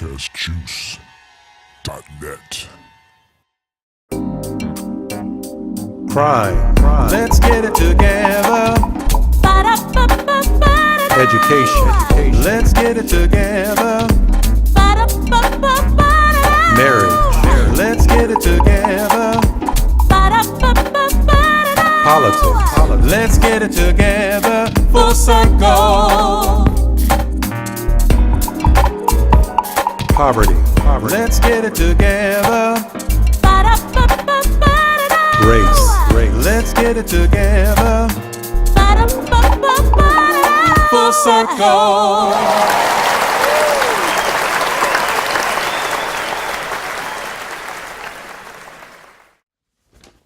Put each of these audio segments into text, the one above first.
podcastjuice.net. Crime. Let's get it together. Education. Let's get it together. Marriage. Let's get it together. Politics. Let's get it together. Full circle. Poverty. Let's get it together. Race. Let's get it together. Full circle.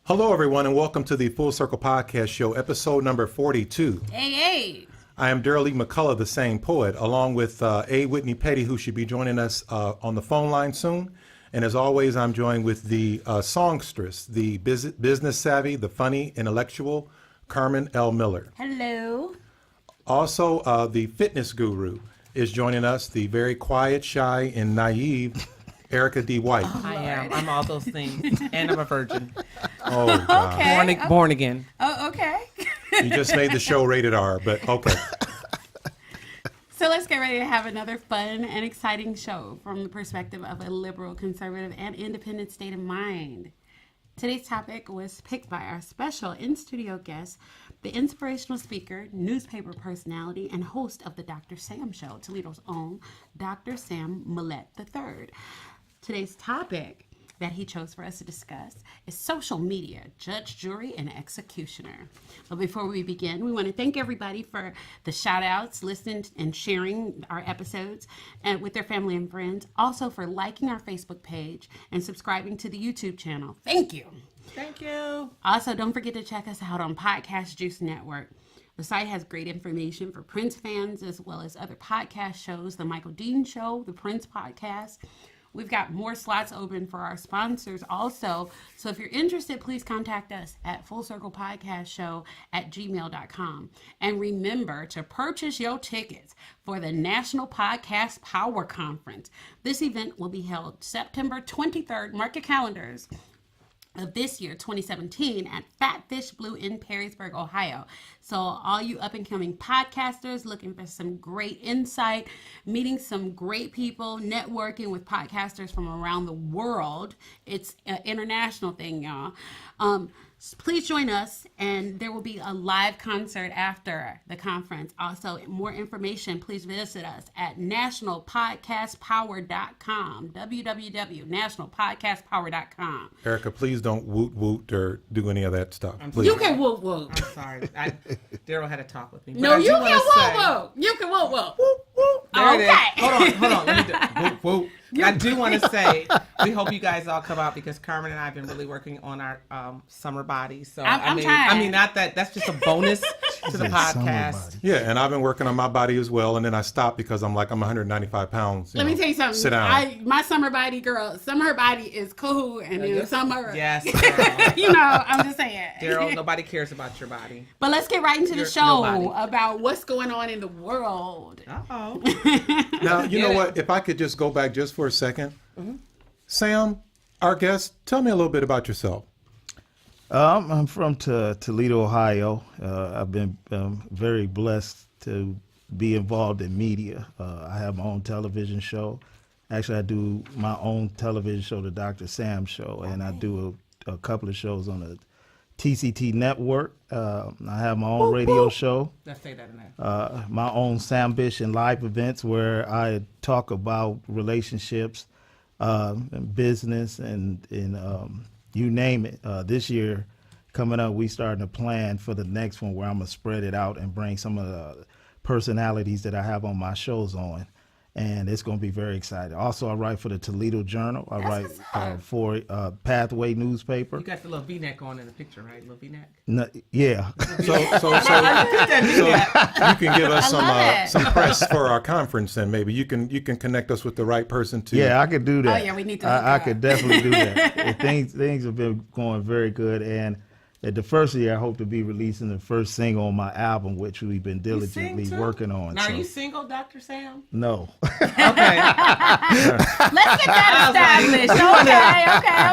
Hello, everyone, and welcome to the Full Circle Podcast Show, episode number 42. Hey. I am Darryl McCullough, the same poet, along with A. Whitney Petty, who should be joining us on the phone line soon. And as always, I'm joined with the songstress, the business savvy, the funny, intellectual, Carmen L. Miller. Hello. Also, the fitness guru is joining us, the very quiet, shy, and naive Erica D. White. I am. I'm all those things. And I'm a virgin. Oh, God. Okay. Born again. Oh, okay. You just made the show rated R, but okay. So let's get ready to have another fun and exciting show from the perspective of a liberal, conservative, and independent state of mind. Today's topic was picked by our special in-studio guest, the inspirational speaker, newspaper personality, and host of the Dr. Sam Show, Toledo's own Dr. Sam Millett III. Today's topic that he chose for us to discuss is social media, judge, jury, and executioner. But before we begin, we want to thank everybody for the shout outs, listening and sharing our episodes and with their family and friends. Also for liking our Facebook page and subscribing to the YouTube channel. Thank you. Thank you. Also, don't forget to check us out on Podcast Juice Network. The site has great information for Prince fans as well as other podcast shows, The Michael Dean Show, The Prince Podcast. We've got more slots open for our sponsors also. So if you're interested, please contact us at fullcirclepodcastshow@gmail.com. And remember to purchase your tickets for the National Podcast Power Conference. This event will be held September 23rd. Mark your calendars. Of this year, 2017, at Fat Fish Blue in Perrysburg, Ohio. So all you up-and-coming podcasters looking for some great insight, meeting some great people, networking with podcasters from around the world. It's an international thing, y'all. Please join us, and there will be a live concert after the conference. Also, more information, please visit us at nationalpodcastpower.com, www.nationalpodcastpower.com. Erica, please don't woot or do any of that stuff. Please. You can woot woot. I'm sorry. Daryl had a talk with me. No, you can woot woot. You can woot woot. There it is. Okay. Hold on. Let me do whoop, whoop. I do want to say, we hope you guys all come out because Carmen and I have been really working on our summer bodies. So I'm trying. I mean, not that. That's just a bonus to the podcast. Yeah, and I've been working on my body as well, and then I stopped because I'm 195 pounds. Let me tell you something. Sit down. My summer body girl, summer body is cool, and then summer. Yes, girl. You know, I'm just saying. Daryl, nobody cares about your body. But let's get right into the show nobody. about what's going on in the world. Uh-oh. Now, you know what? If I could just go back just for a second. Mm-hmm. Sam, our guest, tell me a little bit about yourself. I'm from Toledo, Ohio. I've been very blessed to be involved in media. I have my own television show. Actually, I do my own television show, the Dr. Sam Show, and I do a couple of shows on the TCT network. I have my own radio show. Let's say that in there. My own Sambition live events where I talk about relationships, and business, and you name it. This year coming up, we starting to plan for the next one where I'm gonna spread it out and bring some of the personalities that I have on my shows on. And it's going to be very exciting. Also, I write for the Toledo Journal. I write for Pathway newspaper. You got the little V-neck on in the picture, right? Little V-neck? No, yeah. So you can give us some press for our conference, and maybe you can connect us with the right person to. Yeah, I could do that. Oh yeah, we need to. I could definitely do that. Things have been going very good, and at the first year, I hope to be releasing the first single on my album, which we've been You sing diligently too? working on. Now, so. are you single, Dr. Sam? No. Okay. Let's get that established.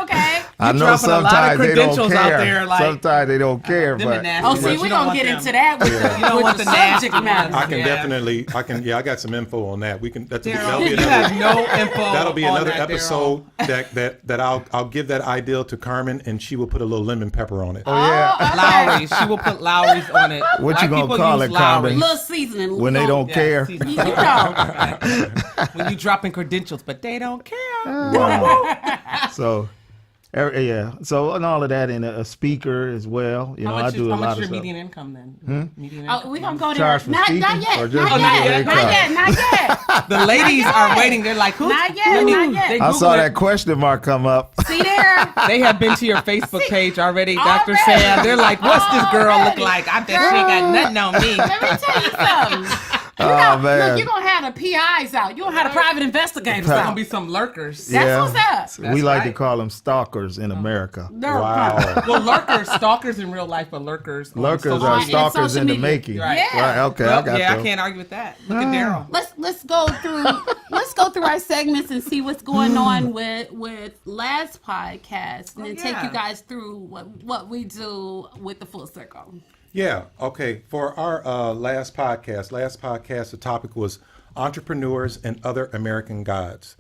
Okay. I know dropping a lot of sometimes they don't credentials out care. there, like, Sometimes they don't care, them the but nasty Oh, ones. see, You we're don't gonna want get them. into that with the, You don't with want the the nasty subject matter. I can Yeah. definitely, I got some info on that. We can, that'll Darryl, be you another, have no info. that'll be on another that, episode that I'll give that ideal to Carmen, and she will put a little lemon pepper on it. oh yeah. Oh, okay. Lowry's. She will put Lowry's on it. What you White gonna people call use it, Carmen? A little seasoning. When they don't Yeah, care. season. You know. When you dropping credentials, but they don't care. So, yeah. So and all of that, and a speaker as well. You know, I do a how lot much of your stuff. median income then? Median income. Oh, we're gonna go there. Charge for Not speaking yet. or just Not yet. not Not yet? yet. Not yet. The ladies Not are yet. waiting. They're like, who's? Not yet. Not yet. They I saw Google that it. question mark come up. See there? They have been to your Facebook page already, Dr. Already. Sam. They're like, what's this girl look Already. like? I bet she ain't got nothing on me. Let me tell you something. Oh man. Look, you're gonna have the PIs out. You're gonna have the private investigators There's gonna out. be some lurkers. That's what's up. We like to right. call them stalkers in America. No, Wow. Well, lurkers, stalkers in real life, but lurkers. on Lurkers social are media. stalkers social in the media. making. Right. Yeah. Right, okay, Well, I got yeah, that. I can't argue with that. Look at Darryl. Let's go through our segments and see what's going on with last podcast, and then take yeah. you guys through what we do with the full circle. Yeah. Okay. For our last podcast, the topic was entrepreneurs and other American gods.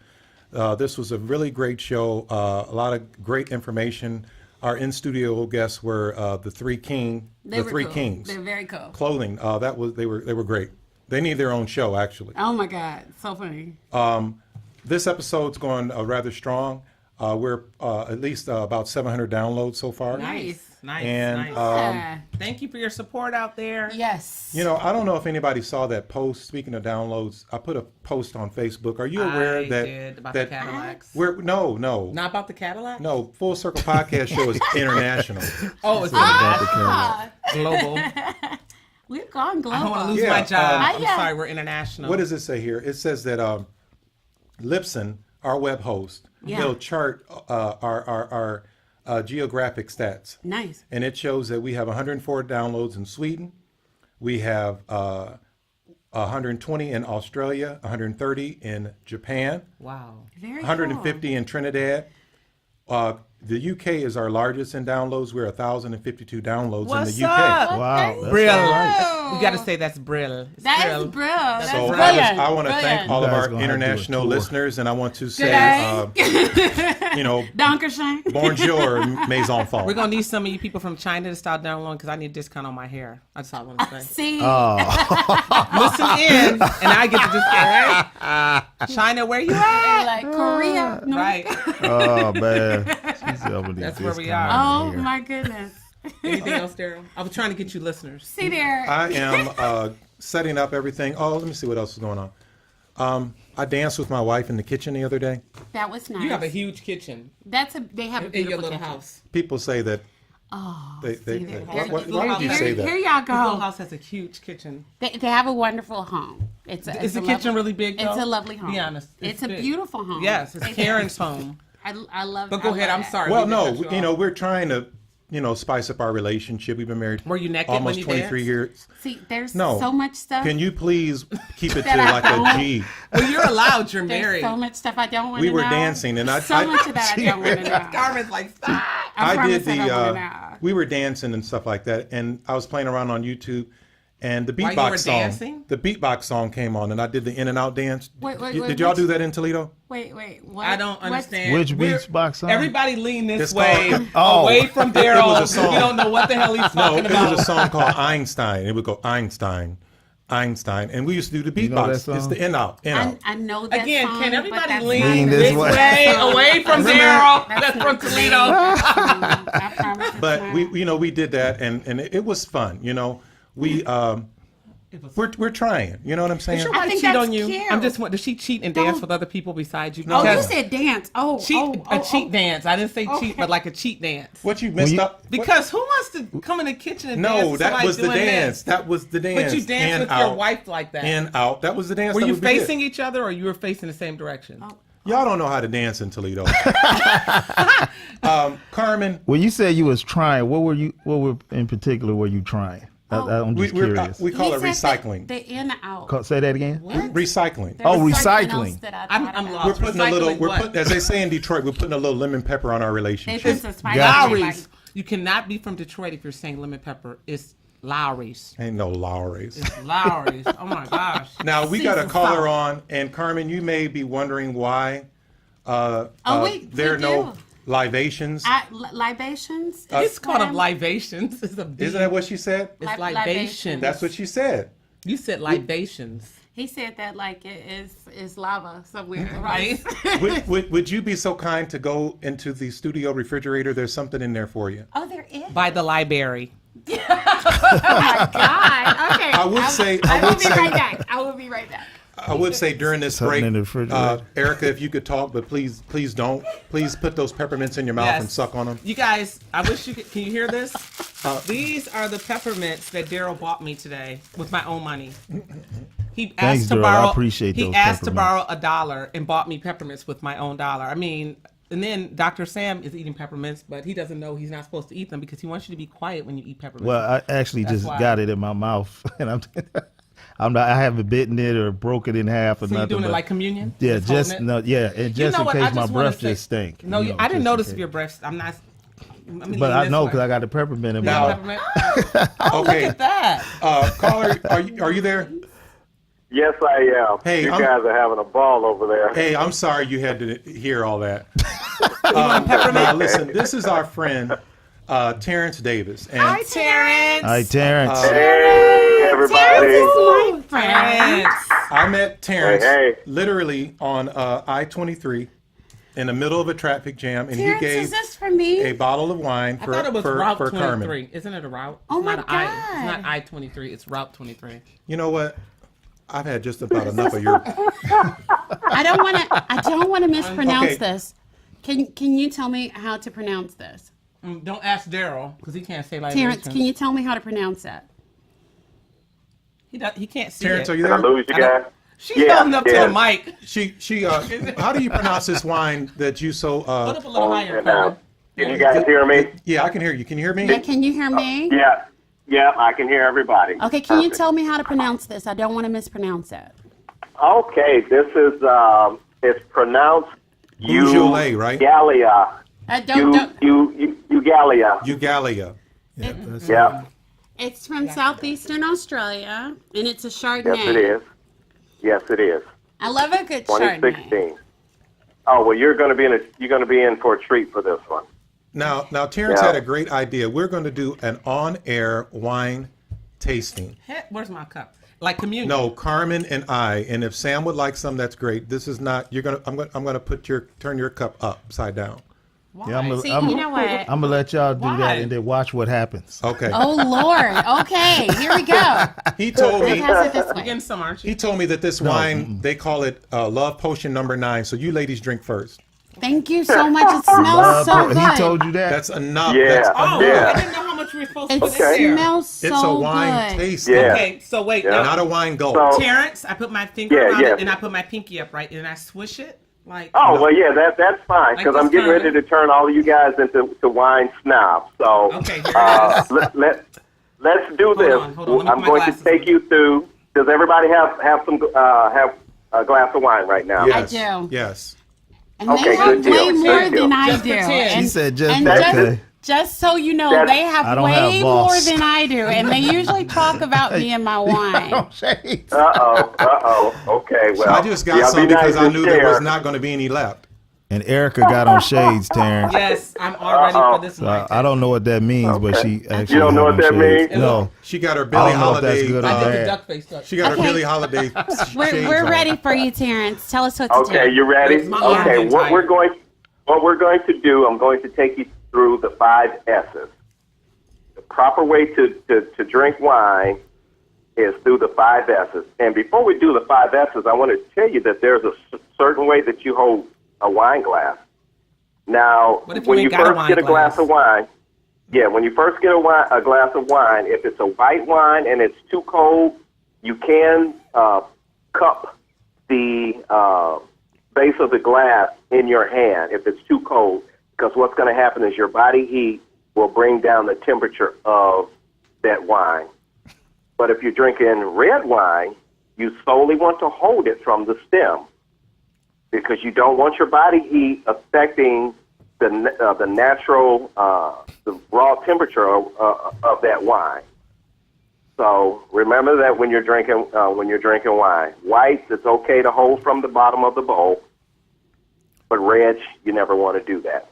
This was a really great show. A lot of great information. Our in-studio guests were the three kings. They were cool. They're very cool. Clothing. They were great. They need their own show actually. Oh my God, so funny. This episode's going rather strong. We're at least about 700 downloads so far. Nice. Nice. And Yeah. Thank you for your support out there. Yes. you know, I don't know if anybody saw that post. Speaking of downloads, I put a post on Facebook. Are you aware I that did about the Cadillacs. we're no Not about the Cadillac? no Full Circle Podcast Show is international. Oh, it's global. We've gone global. I don't want to lose Yeah, my job. I'm yeah. sorry, we're international. What does it say here? It says that Lipson, our web host, Yeah. he'll chart our geographic stats. Nice. And it shows that we have 104 downloads in Sweden. We have 120 in Australia, 130 in Japan, Wow. Very 150 in Trinidad. The UK is our largest in downloads. We're 1,052 downloads What's in the UK. up? Cool. Wow. Okay. That's Brill. all right. We got to say that's Brill. It's That Brill. is brilliant. That's So brilliant. I want to thank Brilliant. all of You guys our gonna have to do a international tour. listeners, and I want to say, day. you know, Dankeschön. bonjour, mes enfants. We're going to need some of you people from China to start downloading because I need a discount on my hair. That's all I want to say. See, Listen in, and I get to just say, hey, China, where you at? like Korea. No. Right. Oh man. She's over That's these where we discounts Oh here. my goodness. Anything else, Darryl? I was trying to get you listeners. See there. I am setting up everything. Oh, let me see what else is going on. I danced with my wife in the kitchen the other day. That was nice. You have a huge kitchen They have a in beautiful your little kitchen. house. People say that. Oh, They, see there. why did you say Here that? y'all Your little go. house has a huge kitchen. They have a wonderful home. It's Is a the kitchen lovely- really big, though? It's a lovely home. Be honest. It's a big. beautiful home. Yes, it's Karen's home. I love. But go I ahead. love I'm that. sorry. Well, we no, didn't cut you off. know, we're trying to, spice up our relationship. We've been married Were you naked when almost you 23 danced? years. See, there's No. so much stuff. Can you please keep it to That I like a don't- G? Well, you're allowed. You're There's married. so much stuff I don't want to We know. were dancing, and so much of that I don't want to know. Carmen's like, stop. I I promise did I don't wanna the. know. We were dancing and stuff like that, and I was playing around on YouTube, and the While you beatbox were song, dancing? the beatbox song came on, and I did the in and out dance. Wait, Did y'all which- do that in Toledo? Wait, what? I don't What's- understand. Which We're- beatbox song? Everybody lean this It's way, called- Oh. away from It was a Darryl. song. You don't know what the hell he's No, talking it about. was a song called Einstein. It would go Einstein, Einstein, and we used to do the You know that beatbox. song? It's the in out, in out. I know that Again, song, can but everybody that's lean not this this way. way, away from Darryl? That's That's not from the Toledo. I promise it's But not. we did that, and it was fun. You know, we're trying. You know what I'm saying? Does your I wife think cheat that's on you? cute. I'm just does she cheat and dance Don't- with other people besides you? Oh, you Because said dance. Oh, cheat dance. I didn't say cheat, but like a cheat dance. What you messed up? Because who wants to come in the kitchen and dance? No, with that somebody was the doing dance. this? That was the dance. But you danced In, with out, your wife like that. In out. That was the dance. Were that you we did. facing each other or you were facing the same direction? Y'all don't know how to dance in Toledo. Carmen, When you said you was trying, what were in particular were you trying? I'm just curious. we call it He said recycling. The in out. Say that again. Recycling. There's something recycling. else that I I'm thought about. lost. We're putting a little. Recycling We're what? putting, as they say in Detroit, we're putting a little lemon pepper on our They relationship. put some spice Gotcha. in it, Lowry's. You cannot be from Detroit if you're saying lemon pepper. It's Lowry's. Ain't no Lowry's. It's Lowry's. Oh my gosh. Now we got a Season caller salt. on, and Carmen, you may be wondering why wait, there are we no do. libations. Libations? It's called them libations. It's a B. Isn't that what she said? It's Libations. libations. That's what she said. You said libations. He said that like it is lava somewhere, Right? right? Would you be so kind to go into the studio refrigerator? There's something in there for you. Oh, there is. By the library. Oh my God. Okay. I would say- I I will would be say- right back. I will be right back. I would say during this Something break, in the refrigerator. Erica, if you could talk, but please don't. Please put those peppermints in your mouth and suck on them. You guys, I wish you could. Can you hear this? These are the peppermints that Darryl bought me today with my own money. He Thanks, asked to Darryl. I borrow. appreciate He those asked to peppermints. borrow $1 and bought me peppermints with my own dollar. I mean, and then Dr. Sam is eating peppermints, but he doesn't know he's not supposed to eat them because he wants you to be quiet when you eat peppermints. Well, I actually That's just why. got it in my mouth, and I haven't bitten it or broke it in half or so nothing. you're doing it but- like communion? Yeah, holding just it? no, yeah, and You just know in what? I case my just wanna breath say- just stink. No, you know, I didn't just in notice case. if your breath. I'm not. But I know because I got the peppermint in my Now- mouth. Peppermint? Oh, Okay. look at that. Caller, are you there? Yes, I am. Hey, you I'm- guys are having a ball over there. Hey, I'm sorry you had to hear all that. Peppermint? Now listen, this is our friend Terrence Davis, and Hi, Terrence. Hi, Terrence. Hey, everybody. My friend. Terrence. I met Terrence Hey, hey. literally on I-23 in the middle of a traffic jam, and Terrence, he is gave this for me? a bottle of wine I for thought it was Route for 23. Carmen. Isn't it a route? Oh It's my not I. God. It's not I-23. It's Route 23. You know what? I've had just about enough of your. I don't want to mispronounce Okay. this. Can you tell me how to pronounce this? Don't ask Darryl because he can't say like Terrence, can you tell me how to pronounce that? He can't see Terrence, it. are you Did I there? lose you guys? She's Yeah, holding up yeah. to the mic. She. How do you pronounce this wine that you so? Put up a little higher, And, Carmen. can you guys hear me? Yeah, I can hear you. Can you hear me? Yeah, can you hear me? Yeah, I can hear everybody. Okay, can you Perfect. tell me how to pronounce this? I don't want to mispronounce it. Okay, this is, it's pronounced Beaujolais, right? Eugalia. Don't. Eugalia. Eugalia. Yeah, It's from southeastern Australia, and it's a Chardonnay. yes it is. Yes it is. I love a good Chardonnay. 2016. Oh, well, you're going to be in for a treat for this one. Now, Terrence Yeah. had a great idea. We're going to do an on-air wine tasting. Hey, where's my cup? Like communion. No, Carmen and I. And if Sam would like some, that's great. This is not. I'm gonna turn your cup upside down. Why? Yeah, I'm See, you know what? gonna let y'all do Why? that and then watch what happens. Okay. Oh Lord. Okay, here we go. He told Let's me. pass it this You're way. getting some, aren't you? He told me that this wine they call it Love Potion number 9. So you ladies drink first. Thank you so much. It smells so good. He told you that. That's enough. Yeah. That's Oh, Yeah. I didn't know how much we were supposed to It put in there. smells so It's a wine good. taste. Yeah. Okay, so wait. Yeah. Now, Not a wine gulp. So- Terrence, I put my finger Yeah, around yeah. it and I put my pinky up, right? And I swish it. Like, Oh, well, yeah, that's fine, Like because I'm this getting ready kind to turn all of you guys into wine snobs. So Okay, here it is. let's do this. on, hold on. Let me I'm put my going to glasses take on. you through. Does everybody have a glass of wine right now? Yes. I do. Yes. And Okay, they have good deal. way more Good deal. than I Just do. pretend. And, She said just and okay. just so you know, That's- they I have don't way have more boss. than I do, and they usually talk about me and my wine. Shades. Okay, well, I just got y'all some be because nice I and knew there was share. not going to be any left. And Erica got on shades, Terrence. yes, I'm all ready for this So wine. I don't know what that means, but she actually. You don't know had what on that shades. means? No. She got her I Billie don't know if that's Holiday. good or I did the bad. duck face up. She got Okay. her Billie Holiday. We're shades on. ready for you, Terrence. Tell us what to Okay, do. you ready? It's my arm Okay, getting what tired. we're going to do, I'm going to take you through the 5 S's. The proper way to drink wine is through the 5 S's. And before we do the 5 S's, I want to tell you that there's a certain way that you hold a wine glass. Now, What if you when ain't you got a first wine get a glass glass? of wine, when you first get a glass of wine, if it's a white wine and it's too cold, you can cup the base of the glass in your hand if it's too cold, because what's going to happen is your body heat will bring down the temperature of that wine. But if you're drinking red wine, you solely want to hold it from the stem, because you don't want your body heat affecting the natural, the raw temperature of that wine. So remember that when you're drinking wine. Whites, it's okay to hold from the bottom of the bowl, but reds, you never want to do that.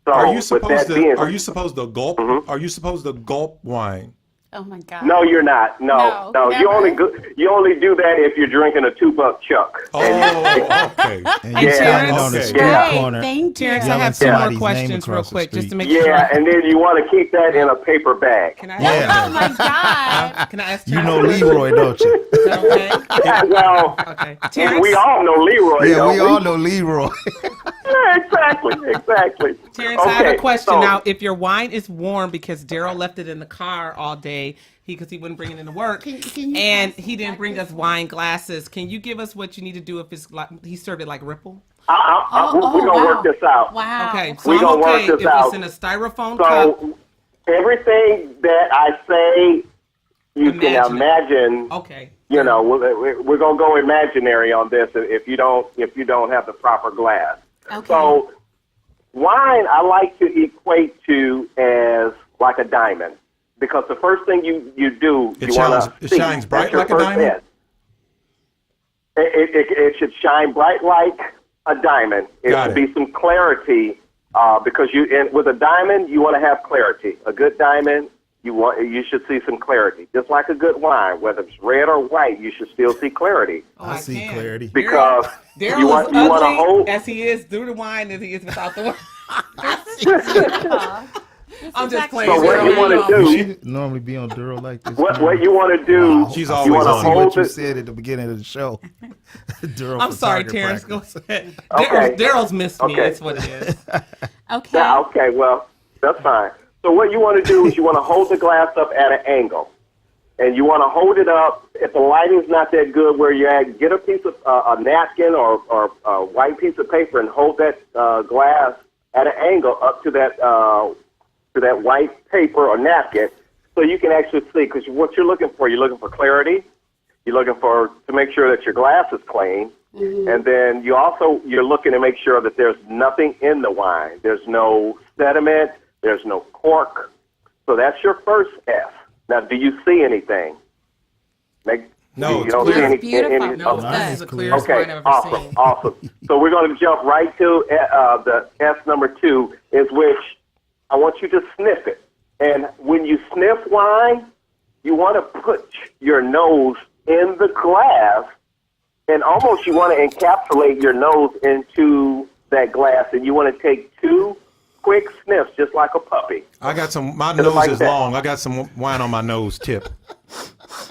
So Are you supposed to? Are you supposed to gulp? Mm-hmm. Are you supposed to gulp wine? Oh my God. No, you're not. No. No, You never. you only do that if you're drinking a $2 Chuck. Oh, okay. And you're Yeah. standing on the Okay. street Right, corner. thank you. Terrence, I Yelling have two more somebody's name questions real across the quick just to street. make sure. Yeah, and then you want to keep that in a paper bag. Can I Yeah. Oh my God. Can I ask You Terrence know a question? Leroy, don't you? Is that okay? Yeah, well, Okay. we Terrence, all know Leroy. Yeah, don't we all know Leroy. Yeah, exactly. Terrence, I have a question so- now. If your wine is warm because Darryl left it in the car all day, because he wouldn't bring it into work, Can you and pass he me didn't back bring this us wine glasses, can you give us what you need to do if it's like he served it like Ripple? We're going to work this out. Wow. Okay, so We I'm gonna work okay this if out. it's in a styrofoam cup. So everything that I say, you Imagine can it. imagine. Okay. You know, we're going to go imaginary on this if you don't have the proper glass. Okay. So wine, I like to equate to as like a diamond, because the first thing you do, It you want shines- to it see. shines bright That's your like a first diamond? test. It should shine bright like a diamond. It Got should it. be some clarity, because with a diamond, you want to have clarity. A good diamond, you should see some clarity. Just like a good wine, whether it's red or white, you should still see clarity. Oh, I see can. clarity. Because Darryl you want is to ugly hold. as he is through the wine as he is without the wine. I'm just playing. So what Darryl, you want to know. You do? should normally be on Duro like this. What you want to do? Wow. She's you always want to on. See what hold you it. said at the beginning of the show. Duro I'm for sorry, target Terrence. Go practice. ahead. Okay. Daryl's missed me. Okay. That's what it is. Okay. Yeah, okay, well, that's fine. So what you want to do is you want to hold the glass up at an angle. And you want to hold it up. If the lighting's not that good where you're at, get a piece of a napkin or a white piece of paper and hold that glass at an angle up to that white paper or napkin, so you can actually see. Because what you're looking for clarity. You're looking to make sure that your glass is clean, and then you're looking to make sure that there's nothing in the wine. There's no sediment. There's no cork. So that's your first F. Now, do you see anything? No, you it's don't clear. see any. Beautiful. No, okay. this is the clearest Okay, wine I've ever awesome, seen. awesome. So we're going to jump right to the S number 2, is which I want you to sniff it. And when you sniff wine, you want to put your nose in the glass, and almost you want to encapsulate your nose into that glass, and you want to take 2 quick sniffs, just like a puppy. I got some. My Just nose like is that. long. I got some wine on my nose tip.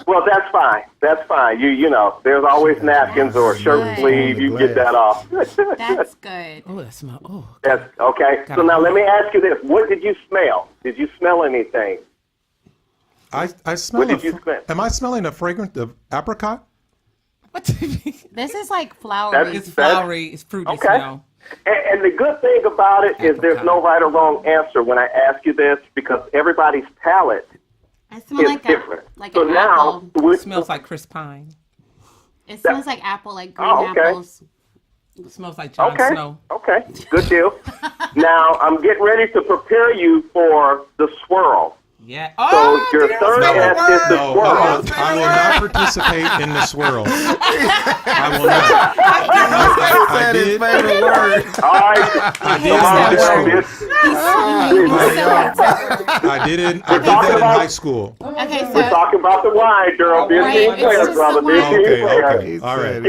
Well, that's fine. That's fine. You know, there's always napkins or a shirt Nice. sleeve. You can get that off. That's good. Oh, that smell. Oh, That's okay. So now let me ask you this: what did you smell? Did you smell anything? I smell. What did you smell? Am I smelling a fragrance of apricot? what? do you mean? This is like flowery. That's- It's flowery. It's fruity Okay. smell. And the good thing about it is there's no right or wrong answer when I ask you this, because everybody's palate I smell is like different. so so now, apple. It smells like Chris Pine. It smells like apple, like green Oh, okay. apples. It smells like Jon okay, Snow. okay, good deal. Now I'm getting ready to prepare you for the swirl. Yeah. So Oh, your Darryl, third smell the S is the word. No, swirl. I will not participate in the swirl. I will not. I Said his did. favorite word. All right, I did come on, in high man. school. I did that in high school. Okay, We're so talking about the wine, Darryl. This Right, ain't it's fair, just brother. the This wine. ain't Okay, fair. okay, all right.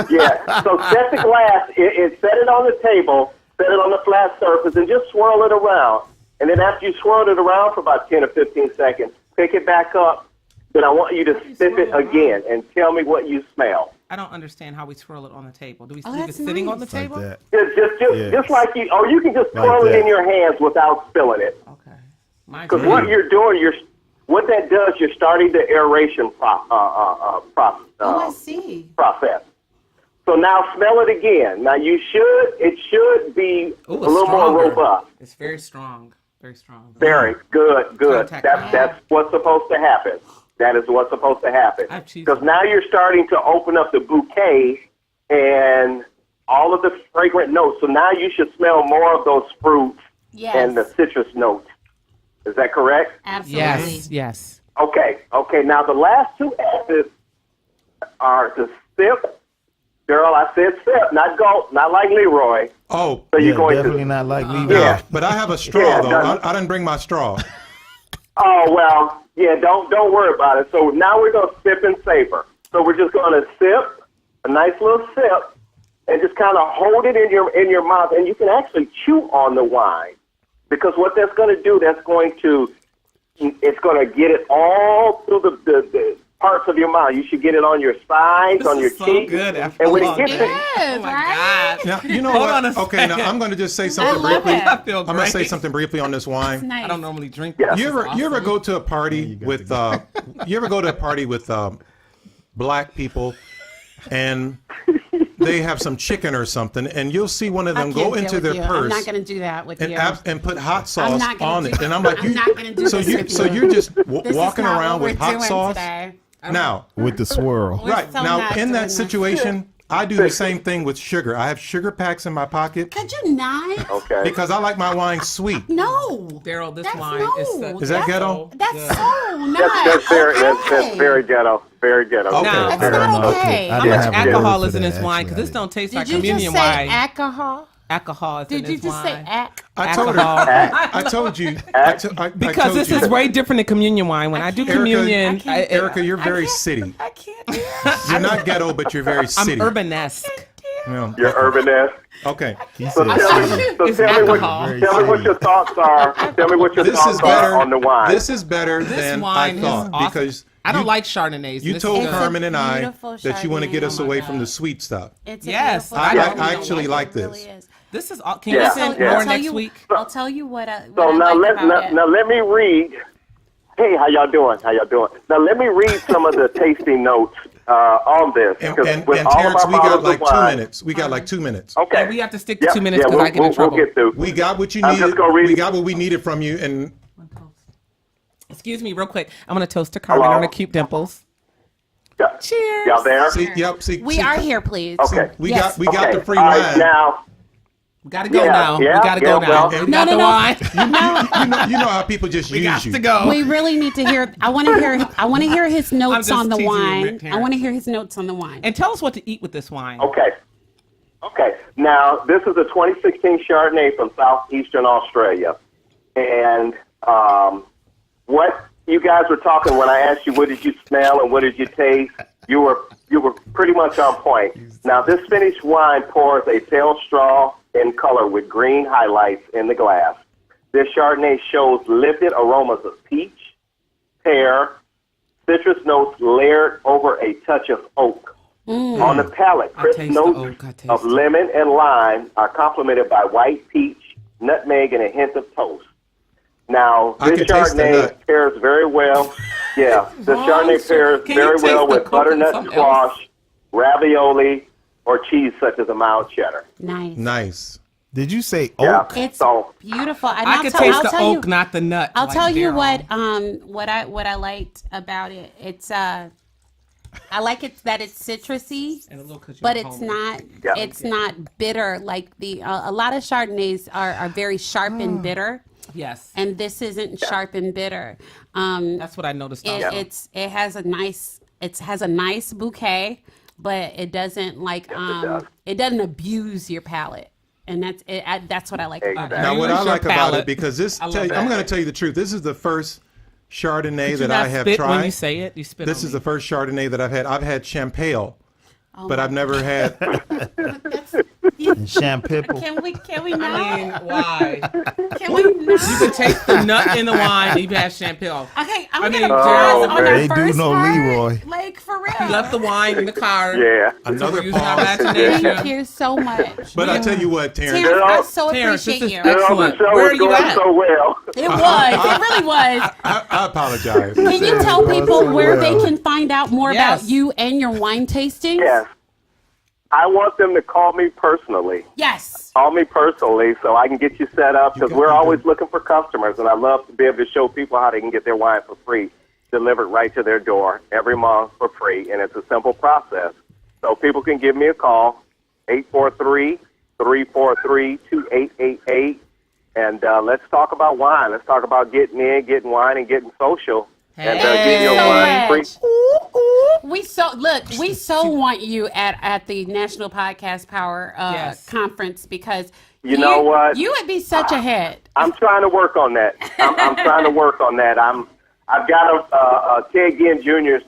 Yeah. So set the glass, set it on the table, set it on the flat surface, and just swirl it around. And then after you swirl it around for about 10 or 15 seconds, pick it back up. Then I want you to sniff it again and tell me what you smell. I don't understand how we swirl it on the table. Do we Oh, leave it that's sitting on the nice. Like table? that. Just Yeah. like you, or you can just Like swirl it that. in your hands without spilling it. Okay. Mine's Because what you're doing, what that does, you're starting the aeration oh, I see. process. So now smell it again. Now it should be Ooh, a little stronger. more robust. It's very strong. Very strong. Very good. Contact That's what's supposed to happen. That is what's supposed to happen. I have cheese. Because now you're starting to open up the bouquet and all of the fragrant notes. So now you should smell more of those fruits Yes. and the citrus notes. Is that correct? Absolutely. Yes. Okay. Now the last two S's are the sip. Girl, I said sip, not gulp, not like Leroy. Oh, So Yeah, you're going definitely to. not like me. Yeah. but I have a straw Yeah, though. done. I didn't bring my straw. Oh well, yeah. Don't worry about it. So now we're gonna sip and savor. So we're just gonna sip a nice little sip and just kind of hold it in your mouth, and you can actually chew on the wine because what that's going to do, it's going to get it all through the parts of your mouth. You should get it on your sides, This on your is so cheeks, good after and when a it long gets day. it, Yes, Oh my right? God. Now, you know Hold what? on a Okay, now second. I'm going to just say I something love briefly. it. I feel I'm going to say great. something briefly on this wine. Nice. I don't normally drink. Yeah. This You is ever awesome. go to a party with you ever go to a party with black people and they have some chicken or something and you'll see one of them go into their I'm purse not going to do that with and, you. and put hot sauce not gonna on do it, that. and I'm like, I'm not gonna do so this you with so you. you're just This is walking not around what with we're hot doing sauce. today. Now, With the swirl. We're right so now not in doing that this. situation, I do the same thing with sugar. I have sugar packs in my pocket Could you not? okay. because I like my wine sweet. No. Darryl, this That's wine no. is such Is that That's- ghetto? That's good. so not That's very okay. that's very ghetto. Very ghetto. Okay. Now- That's I don't not know. okay. I How didn't much have a alcohol word is for in that, this wine? actually. Because this don't taste Did like you just communion say wine. alcohol? Alcohol is in Did you this just say wine. I told her. Alcohol. I told you. I Because told this you. is way different than communion wine. When I do Erica, communion, Erica, you're very city. I can't do that. You're not ghetto, but you're very I'm city. urbanesque. Yeah. You're urban-esque. Okay. He So said tell city. me, so It's tell me what alcohol. tell me what your thoughts are. Tell me what your This thoughts is better. are on the wine. This is better This than wine I is thought awesome. because I don't you- like Chardonnays. You This told is It's a Carmen and I beautiful that you want to get Chardonnay. us Oh my away God. from the sweet stuff. It's a Yes, beautiful I Chardonnay. actually like It this. really is. This is all. Can Yeah, you I'll send tell- more I'll tell next you- week? I'll tell you what I So now like about it. let me read. Hey, how y'all doing? Now let me read some of the tasting notes on this. And, 'cause and, with and all of Terrence, our we got bottles like of 2 wine- minutes. We got like 2 minutes. Okay. And we have to stick to Yep, 2 minutes yeah, because I get in trouble. Oh, We'll get through. We got what you I'm just needed. gonna read We it. got what we needed from you, and Excuse me, real quick. I'm going to toast to Carmen Hello? on her cute dimples. Yeah. Cheers. Y'all there? see, We are here, please. Okay. We Yes. got Okay. the free All wine. right, now. We got to go Yeah, now. yeah, We got to go yeah, now. well- We got the No. wine. you know how people just We use got you. to go. We really need to hear. I want to hear. I want to hear his notes just on the teasing you, wine. Rick Terrence. I want to hear his notes on the wine. And tell us what to eat with this wine. Okay. Now, this is a 2016 Chardonnay from southeastern Australia. And what you guys were talking when I asked you what did you smell and what did you taste, you were pretty much on point. Now, this finished wine pours a pale straw in color with green highlights in the glass. This Chardonnay shows lifted aromas of peach, pear, citrus notes layered over a touch of oak. On the palate, I crisp taste the notes oak. I taste of it. lemon and lime are complemented by white peach, nutmeg, and a hint of toast. Now, I this can taste the Chardonnay nut. pairs very well. Yeah, the Wrong, Chardonnay sir. pairs Can you very taste well the with coke butternut and something else? squash, ravioli, or cheese such as a mild cheddar. Nice. Nice. Did you say Yeah. oak? It's So, beautiful. And I I'll could tell- taste I'll the tell oak, you, not the nut. I'll like tell you Darryl. what I liked about it. It's I like it that it's citrusy, And a little 'cause you're but a it's homie. not Yeah. it's not bitter like the a lot of Chardonnays are very sharp and bitter, Yes. and this isn't sharp and bitter. That's what I noticed also. It has a nice bouquet, but it doesn't like does. it doesn't abuse your palate, and that's what I like about it. Exactly. Now, what Use I your like about palate. it, because this, I love I'm that. going to tell you the truth. This is the first Chardonnay Did you that not I have spit tried. when you say it? You spit This on is me. the first Chardonnay that I've had. I've had Champale, Oh but my I've never had. And champipple. Can we I not? mean, why? Can we not? You could taste the nut in the wine. You've had champagne. Okay, I'm I gonna mean, pause oh, on man. that They do first know part. Leroy. Like for real. He left the wine in the car. yeah. Another We're using our pause. imagination. Thank you so much. But I tell you what, Terrence. Terrence, I so Terrence, this appreciate is you. excellent. The show Where is are you going at? so well. It was. It really was. I apologize. Can you tell people where they can find out more Yes. about you and your wine tasting? Yes. I want them to call me personally. Yes. Call me personally so I can get you set up because we're always looking for customers, and I love to be able to show people how they can get their wine for free, delivered right to their door every month for free, and it's a simple process. So people can give me a call, 843-343-2888, and let's talk about wine. Let's talk about getting in, getting wine, and getting social. And getting your wine free. We so want you at the National Podcast Power conference because you know what, you would be such a hit. I'm trying to work on that. I'm trying to work on that. I've got a Ted Ginn Jr.'s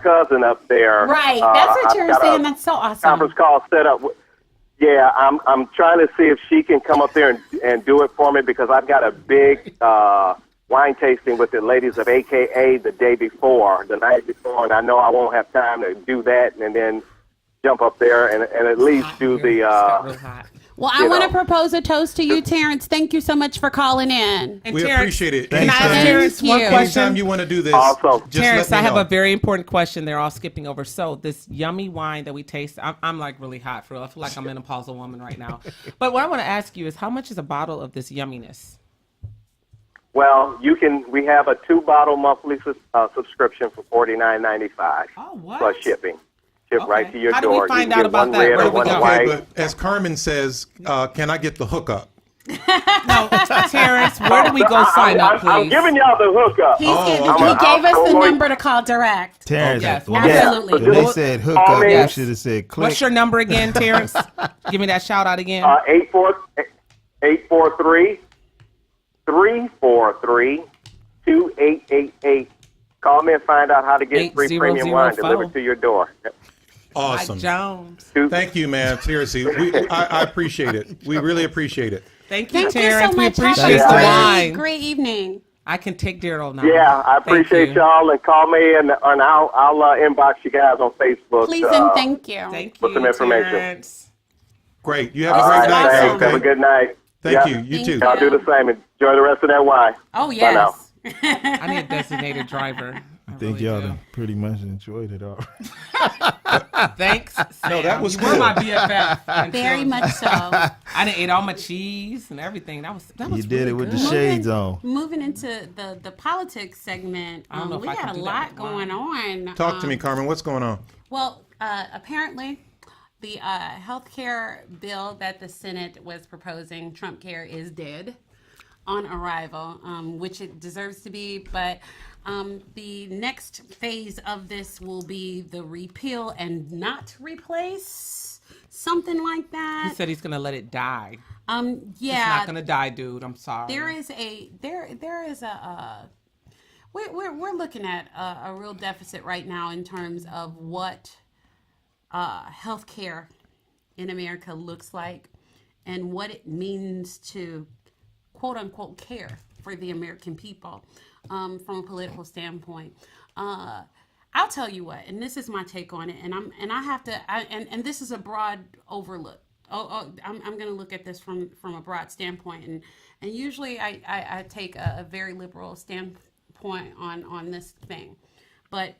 cousin up there. Right, that's what you're saying. That's so awesome. Conference call set up. Yeah, I'm trying to see if she can come up there and do it for me because I've got a big wine tasting with the ladies of AKA the night before, and I know I won't have time to do that and then jump up there and at least do the. Well, I want to propose a toast to you, Terrence. Thank you so much for calling in. And We Terrence, appreciate it. Can I ask Anytime- Terrence one you. question? Anytime you want to do this, Awesome. just Terrence, let I me have know. a very important question. They're all skipping over. So this yummy wine that we taste, I'm like really hot for real. I feel like I'm a menopausal woman right now. But what I want to ask you is how much is a bottle of this yumminess? Well, we have a 2-bottle monthly subscription for $49.95 Oh, what? plus shipping. Ship Okay. right to your How do we door. find You out can get about one that? red Where or do we one go? Okay, white. but as Carmen says, can I get the hookup? No, Terrence, where do we go sign up, please? I'm giving y'all the hookup. He okay. gave us the I'm going- number to call direct. Terrence, Yes, when, absolutely. when they Just said hook call up, me. you should have said click. What's your number again, Terrence? Give me that shout out again. 843-343-2888. Call me and find out how to get free premium wine 8004. delivered to your door. Awesome. Mike Jones. Thank you, man. Seriously, I appreciate it. We really appreciate it. Thank you, Thank you Terrence. so We much. Have appreciate a the Thanks, wine. great evening. I can take Darryl now. Yeah, I Thank appreciate you. y'all, and call me and I'll inbox you guys on Facebook. Please and thank you. Thank you, With some information. Terrence. Great. You have a All great right, night, thanks. man. Have a good night. Thank Yeah. you. You Thank too. you. Y'all do the same. Enjoy the rest of that wine. Oh, now. yes. I need a designated driver. I think really y'all do. done pretty much enjoyed it all. Thanks. No, that was You were good. my BFF. until- Very much so. I done ate all my cheese and everything. That was You did really it with good. the shades on. Moving into the politics segment, I don't know if we I can got a do that lot with going on. Talk to me, Carmen. What's going on? Well, apparently, the health care bill that the Senate was proposing, Trump Care, is dead on arrival, which it deserves to be. But the next phase of this will be the repeal and not replace, something like that. He said he's gonna let it die. Yeah, It's not gonna die, dude. I'm sorry. there is a we're looking at a real deficit right now in terms of what healthcare in America looks like and what it means to quote unquote care for the American people from a political standpoint. I'll tell you what, and this is my take on it, and this is a broad overlook. I'm going to look at this from a broad standpoint, and usually I take a very liberal standpoint on this thing, but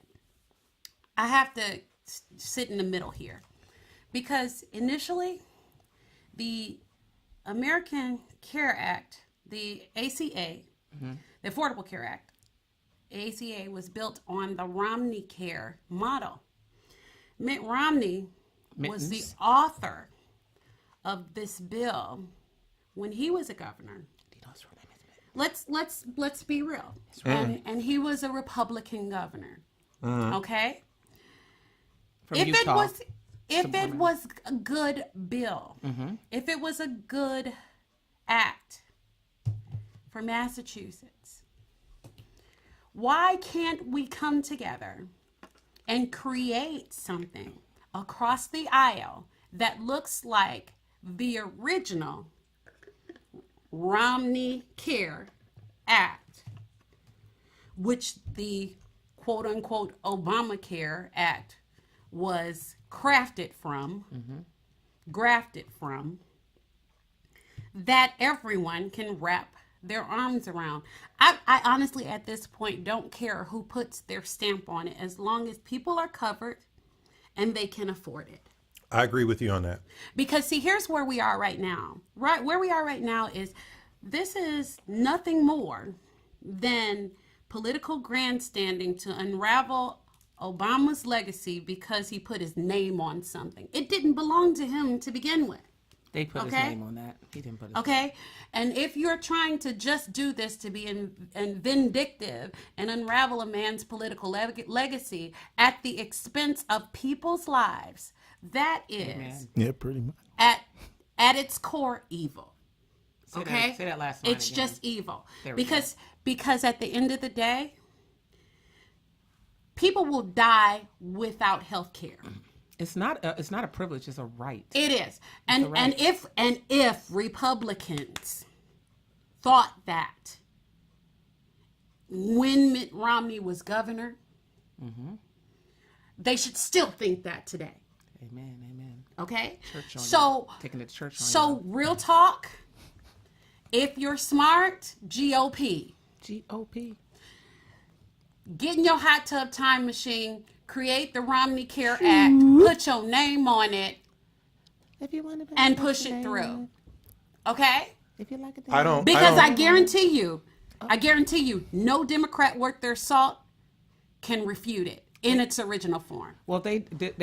I have to sit in the middle here because initially the American Care Act, the ACA, the Affordable Care Act, ACA was built on the Romney Care model. Mitt Romney was the author of this bill when he was a governor. Let's be real. And he was a Republican governor. Okay? From If Utah. it was a good bill, if it was a good act for Massachusetts, why can't we come together and create something across the aisle that looks like the original Romney Care Act, which the quote unquote Obamacare Act was crafted from, grafted from, that everyone can wrap their arms around. I honestly, at this point, don't care who puts their stamp on it as long as people are covered and they can afford it. I agree with you on that. Because see, here's where we are right now. Right where we are right now is this is nothing more than political grandstanding to unravel Obama's legacy because he put his name on something. It didn't belong to him to begin with. They put his name on that. He didn't put his Okay? And if you're trying to just do this to be vindictive and unravel a man's political legacy at the expense of people's lives, that is Amen. Yeah, pretty much. at its core evil. Okay? Say that last line It's again. just evil. There we Because at the end of the day, people will die without health care. It's not a privilege. It's a right. It is. And right. if Republicans thought that when Mitt Romney was governor, they should still think that today. Amen. Amen. Okay? Church on So you. Taking it to church on so real talk, if you're smart, GOP. GOP. Get in your hot tub time machine, create the Romney Care Act, put your name on it, If you want to and push it through. Okay? If you like it, I don't. Because I I don't, guarantee you, no Democrat worth their salt can refute it in its original form. Well, they It's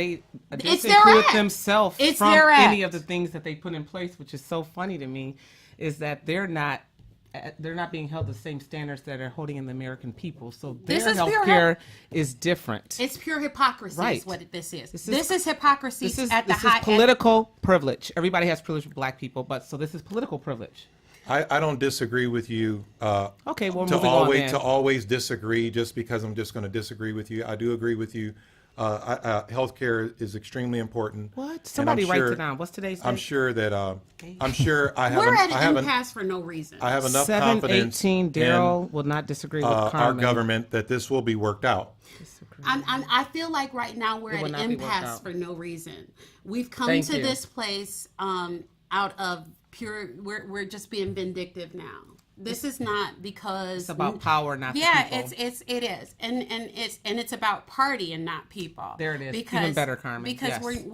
disinclude their act. themselves It's from their any act. of the things that they put in place, which is so funny to me, is that they're not being held the same standards that are holding in the American people. So This their is health pure care is different. It's pure hypocrisy Right. is what this is. This This is- is hypocrisy This is at the this high is political privilege. Everybody has privilege with black people, but so this is political privilege. I don't disagree with you. Okay, well, to moving on always then. to always disagree just because I'm just going to disagree with you. I do agree with you. Healthcare is extremely important. What? And I'm Somebody write sure- it down. What's today's date? I'm sure that I'm sure I have. We're I at have an impasse for no reason. I have enough confidence 718 in Darryl will not disagree with our Carmen. government that this will be worked out. I feel like right now we're It at will an not be worked impasse out. for no reason. We've come Thank to you. this place out of pure. We're just being vindictive now. This is not because It's about power, not the yeah. people. It is, and it's about party and not people. There it is. Because, Even better, Carmen. Because Yes.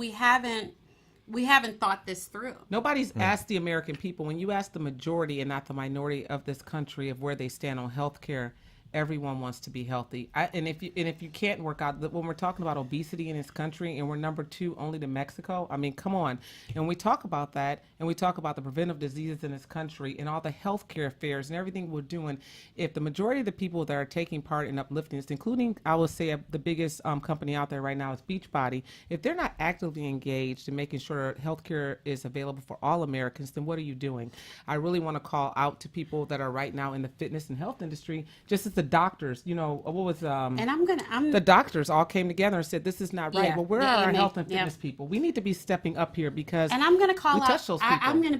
we haven't thought this through. Nobody's asked the American people. When you ask the majority and not the minority of this country of where they stand on health care, everyone wants to be healthy. And if you can't work out, when we're talking about obesity in this country and we're number 2 only to Mexico, I mean, come on. And we talk about that, and we talk about the preventive diseases in this country and all the health care fairs and everything we're doing. If the majority of the people that are taking part in uplifting this, including, I will say, the biggest company out there right now is Beachbody, if they're not actively engaged in making sure health care is available for all Americans, then what are you doing? I really want to call out to people that are right now in the fitness and health industry, just as the doctors, what was And I'm the doctors all came together and said this is not right. Yeah, Well, where yeah, are our and health and yeah. fitness people? We need to be stepping up here because And I'm going to call we out. touch those people. I'm going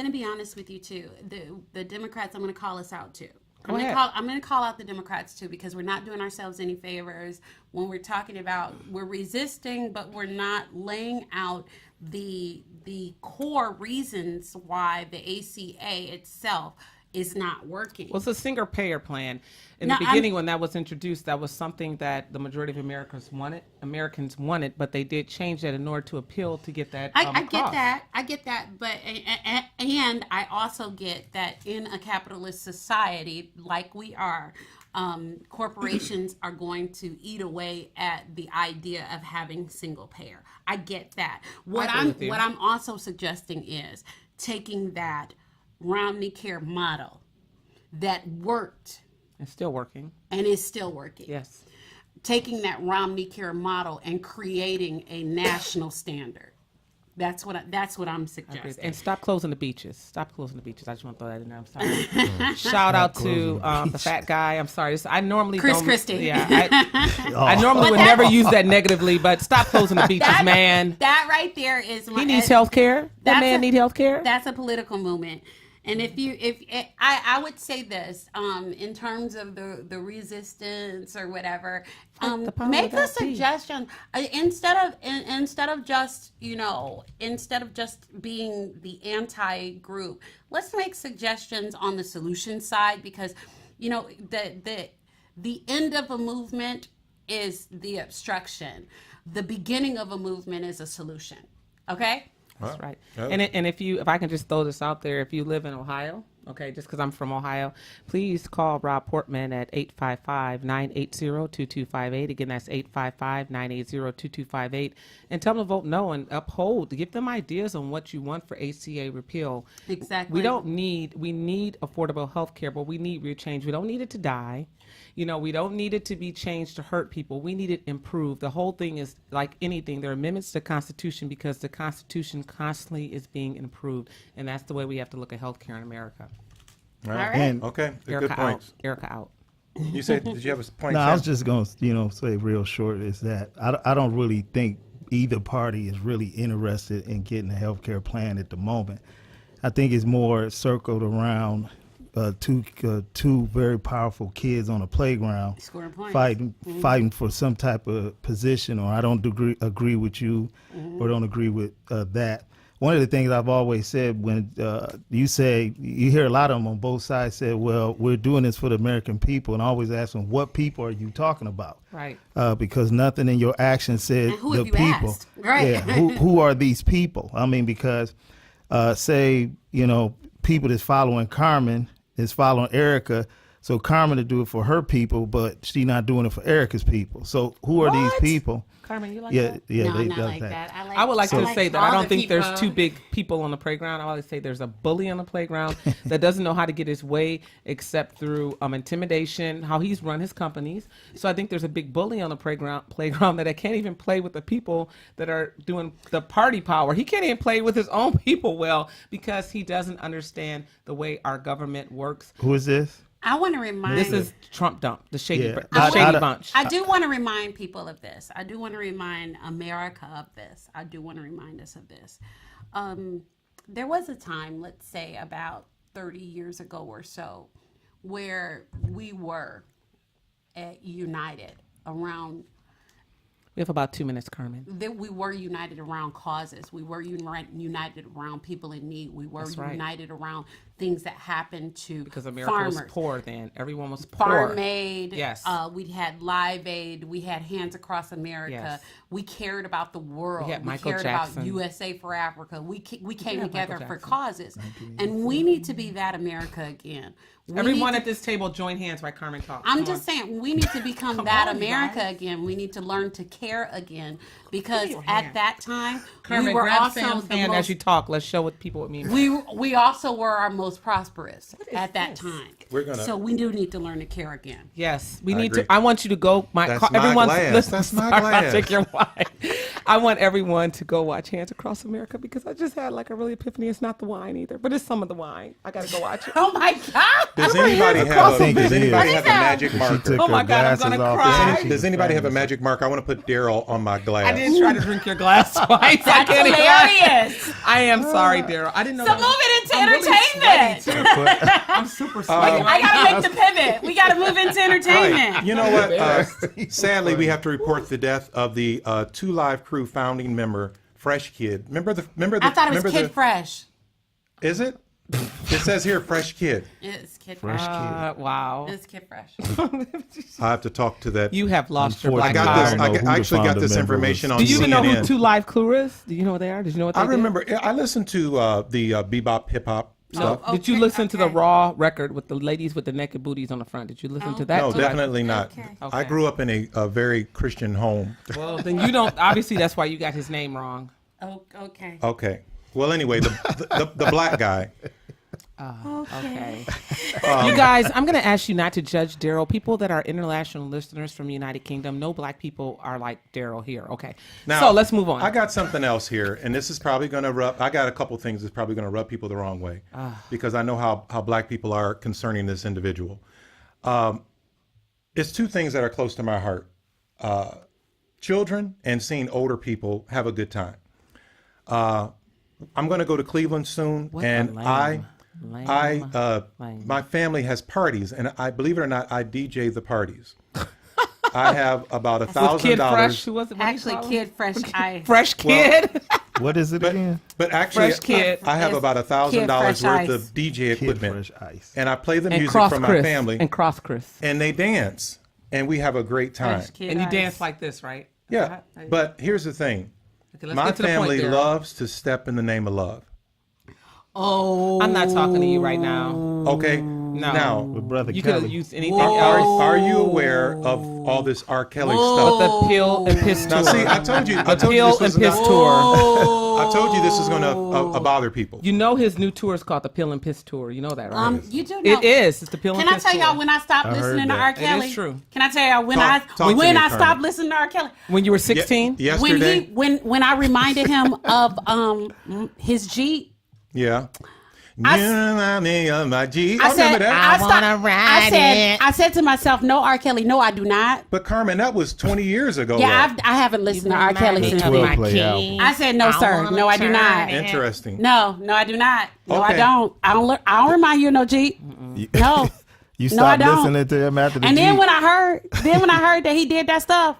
to be honest with you too. The Democrats, I'm going to call us out too. Go ahead. I'm going to call out the Democrats too because we're not doing ourselves any favors when we're talking about we're resisting, but we're not laying out the core reasons why the ACA itself is not working. Well, it's a single payer plan. In No, the beginning, when that was introduced, that was something that the majority of Americans wanted, but they did change that in order to appeal to get that. I get across. that. I get that. But and I also get that in a capitalist society like we are, corporations are going to eat away at the idea of having single payer. I get that. What I'm also suggesting is taking that Romney Care model that worked It's still working. and is still working. Yes. Taking that Romney Care model and creating a national standard. That's what I'm suggesting. And stop closing the beaches. Stop closing the beaches. I just want to throw that in there. I'm sorry. Shout out to the fat guy. I'm sorry. I normally Chris don't. Christie. Yeah. I normally would never use that negatively, but stop closing the beaches, man. That right there is He needs health care. That man needs health care. That's a political movement. And I would say this, in terms of the resistance or whatever, make the suggestion instead of just being the anti-group, let's make suggestions on the solution side because, the end of a movement is the obstruction. the beginning of a movement is a solution. Okay? That's right. Yeah. And if I can just throw this out there, if you live in Ohio, okay, just because I'm from Ohio, please call Rob Portman at 855-980-2258. Again, that's 855-980-2258. And tell them to vote no and uphold. Give them ideas on what you want for ACA repeal. Exactly. We need affordable health care, but we need real change. We don't need it to die. You know, we don't need it to be changed to hurt people. We need it improved. The whole thing is like anything. There are amendments to the Constitution because the Constitution constantly is being improved. And that's the way we have to look at health care in America. All right. And Okay, good Erica points. out. Erica out. You said, did you have a point? no, Sam? I was just going to, say real short is that I don't really think either party is really interested in getting a health care plan at the moment. I think it's more circled around two very powerful kids on a playground Scoring points. fighting for some type of position, or I don't agree with you or don't agree with that. One of the things I've always said when you hear a lot of them on both sides say, well, we're doing this for the American people, and I always ask them, what people are you talking about? Right. Because nothing in your action said And who the have you people. asked? Right. Yeah, who are these people? I mean, because say, people that's following Carmen is following Erica, so Carmen to do it for her people, but she not doing it for Erica's people. So who are these What? people? Carmen, you like Yeah, that? yeah, No, they not does like that. I would like to say that I all don't the think there's people. two big people on the playground. I always say there's a bully on the playground that doesn't know how to get his way except through intimidation, how he's run his companies. So I think there's a big bully on the playground that can't even play with the people that are doing the party power. He can't even play with his own people well because he doesn't understand the way our government works. Who is this? I want to remind. This is Trump dump, the shady, Yeah. the shady I- bunch. I do want to remind people of this. I do want to remind America of this. I do want to remind us of this. There was a time, let's say about 30 years ago or so, where we were united around. We have about 2 minutes, Carmen. That we were united around causes. We were united around people in need. We were That's right. united around things that happened to Because America farmers. was poor then. Everyone was poor. Farm Aid. Yes. We had Live Aid. We had Hands Across America. Yes. We cared about the world. We had Michael cared Jackson. about USA for Africa. We came had together Michael for Jackson. causes. And we need to be that America again. We Everyone need at this table join hands while Carmen talks. I'm Come just on. saying, we need to become Come that on, you America guys. again. We need to learn to care again because your at hand. that time, Carmen, we were grab also Sam's the hand most, as you talk. Let's show what people what mean. we also were our most prosperous at that this? time. We're gonna- So we do need to learn to care again. Yes, we I need agree. to. I want you to go. That's my everyone's glass. listen, That's my sorry, I'll glass. take your wine. I want everyone to go watch Hands Across America because I just had like a really epiphany. It's not the wine either, but it's some of the wine. I gotta go watch it. Oh my God! Does anybody have I think does it is. anybody have a What is magic She marker? took Oh my her God, I'm glasses gonna off. cry. and she Does was anybody have a famous. magic marker? I want to put Darryl on my glass. I didn't try to drink your glass twice. I That's can't even- hilarious. I am sorry, Daryl. I didn't know. So that. move it into I'm really entertainment. sweaty, too. I'm super sweaty. I gotta make the pivot. We gotta move into entertainment. Right. You know what? Sadly, we have to report the death of the Two Live Crew founding member, Fresh Kid. Remember the? I thought it was remember Kid the, Fresh. Is it? It says here, Fresh Kid. It's Kid Fresh Fresh. Kid. Wow. It's Kid Fresh. I have to talk to that. You have lost your black I got Unfortunately, this. card. I don't know who I the actually got founder this member information was. on Do you even CNN. know who Two Live Crew is? Do you know what they are? Did you know what they I did? remember. I listened to the bebop hip hop stuff. Oh, Did you okay, listen to the okay. Raw record with the ladies with the naked booties on the front? Did you listen to that? No, too? definitely not. Okay. I Okay. grew up in a very Christian home. Well, then you don't. Obviously, that's why you got his name wrong. Oh, okay. Okay. Well, anyway, the black guy. Okay. You guys, I'm going to ask you not to judge Darryl. People that are international listeners from the United Kingdom, no black people are like Darryl here. Okay. Now, So let's move on. I got something else here, and this is probably going to rub. I got a couple things that's probably going to rub people the wrong way because I know how black people are concerning this individual. It's two things that are close to my heart: children and seeing older people have a good time. I'm going to go to Cleveland soon, What and a lame. my family has parties, and I believe it or not, I DJ the parties. I have about With Kid Fresh, $1,000. who was it? What do you Actually, call him? Kid Fresh Ice. Fresh Kid. What is it again? But actually, Fresh Kid. I have It's about $1,000 Kid Fresh worth Ice. of DJ Kid equipment, Fresh Ice. and I play the and music Cross from Chris. my family, And Cross Chris. and they dance, and we have a great time. Fresh Kid And you Ice. dance like this, right? Yeah, but here's the thing. Okay, let's My get to the point, family Darryl. loves to step in the name of love. Oh. I'm not talking to you right now. Okay? No. Now, With Brother You could have Kelly. used anything are, else. are you aware of all this R. Kelly But stuff? the pill and piss Now, tour. see, I told you The this pill and was piss not, tour. I told you this is going to bother people. You know his new tour is called the Pill and Piss Tour. You know that, right? You do know. It is. It's the Pill and Can I Piss tell Tour. y'all when I stopped I listening heard to that. R. It Kelly? is true. Can I tell y'all when Talk to me, I Carmen. stopped listening to R. Kelly? When you were 16? Yesterday? When I reminded him of his Jeep. Yeah. I You remind me of my G. I said, remember that. I said to myself, no R. Kelly, no, I do not. But Carmen, that was 20 years ago. Yeah, I haven't listened to R. Kelly since. 12 play album. I said no, sir. No, I do not. Interesting. No, I do not. No, Okay. I don't. I don't remind you of no Jeep. No. You No, I stopped don't. listening to him after the And then Jeep. when I heard that he did that stuff,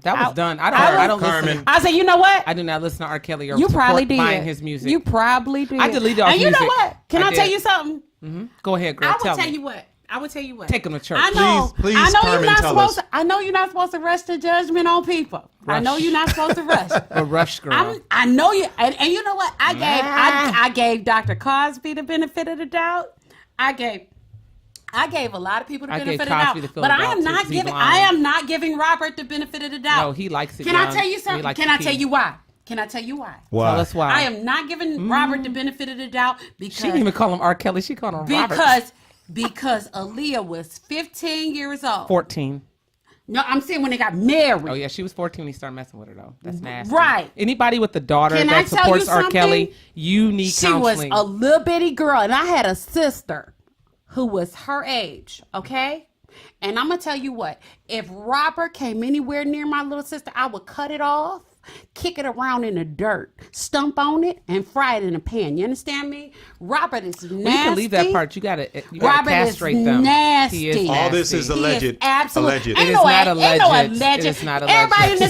That was done. I don't Carmen. listen. I said, you know what? I do not listen to R. Kelly or You support probably did. buying his music. You probably did. I deleted all And you know music. what? Can I I tell did. you something? Go ahead, girl. I will tell tell me. you what. I will tell you what. Take him to church. I know. Please, I know Carmen, you're not tell supposed. us. I know you're not supposed to rush to judgment on people. I know Rush. you're not supposed to rush. A rush girl. I know you, and you know what? I gave Dr. Cosby the benefit of the doubt. I gave a lot of people the I benefit gave of the doubt, Cosby the but I doubt, am too, not 'cause he giving. blind. I am not giving Robert the benefit of the doubt. No, he likes it Can I young. tell you He something? likes Can the I tell key. you why? Can I tell you why? Why? Tell us why. I am not giving Robert the benefit of the doubt She because didn't even call him R. Kelly. She called him Robert. because Aaliyah was 15 years old. 14. No, I'm saying when they got married. Oh, yeah. She was 14 when he started messing with her, though. That's nasty. Right. Anybody with a daughter Can I that tell you supports R. something? Kelly, you need She was counseling. a little bitty girl, and I had a sister who was her age, okay? And I'm going to tell you what. If Robert came anywhere near my little sister, I would cut it off, kick it around in the dirt, stump on it, and fry it in a pan. You understand me? Robert is nasty. Well, you can leave that part. You gotta Robert castrate is them. nasty. He is All this nasty. is He alleged. is absolutely. Alleged. Ain't It is no, not ain't no alleged. alleged. It is not Everybody in alleged.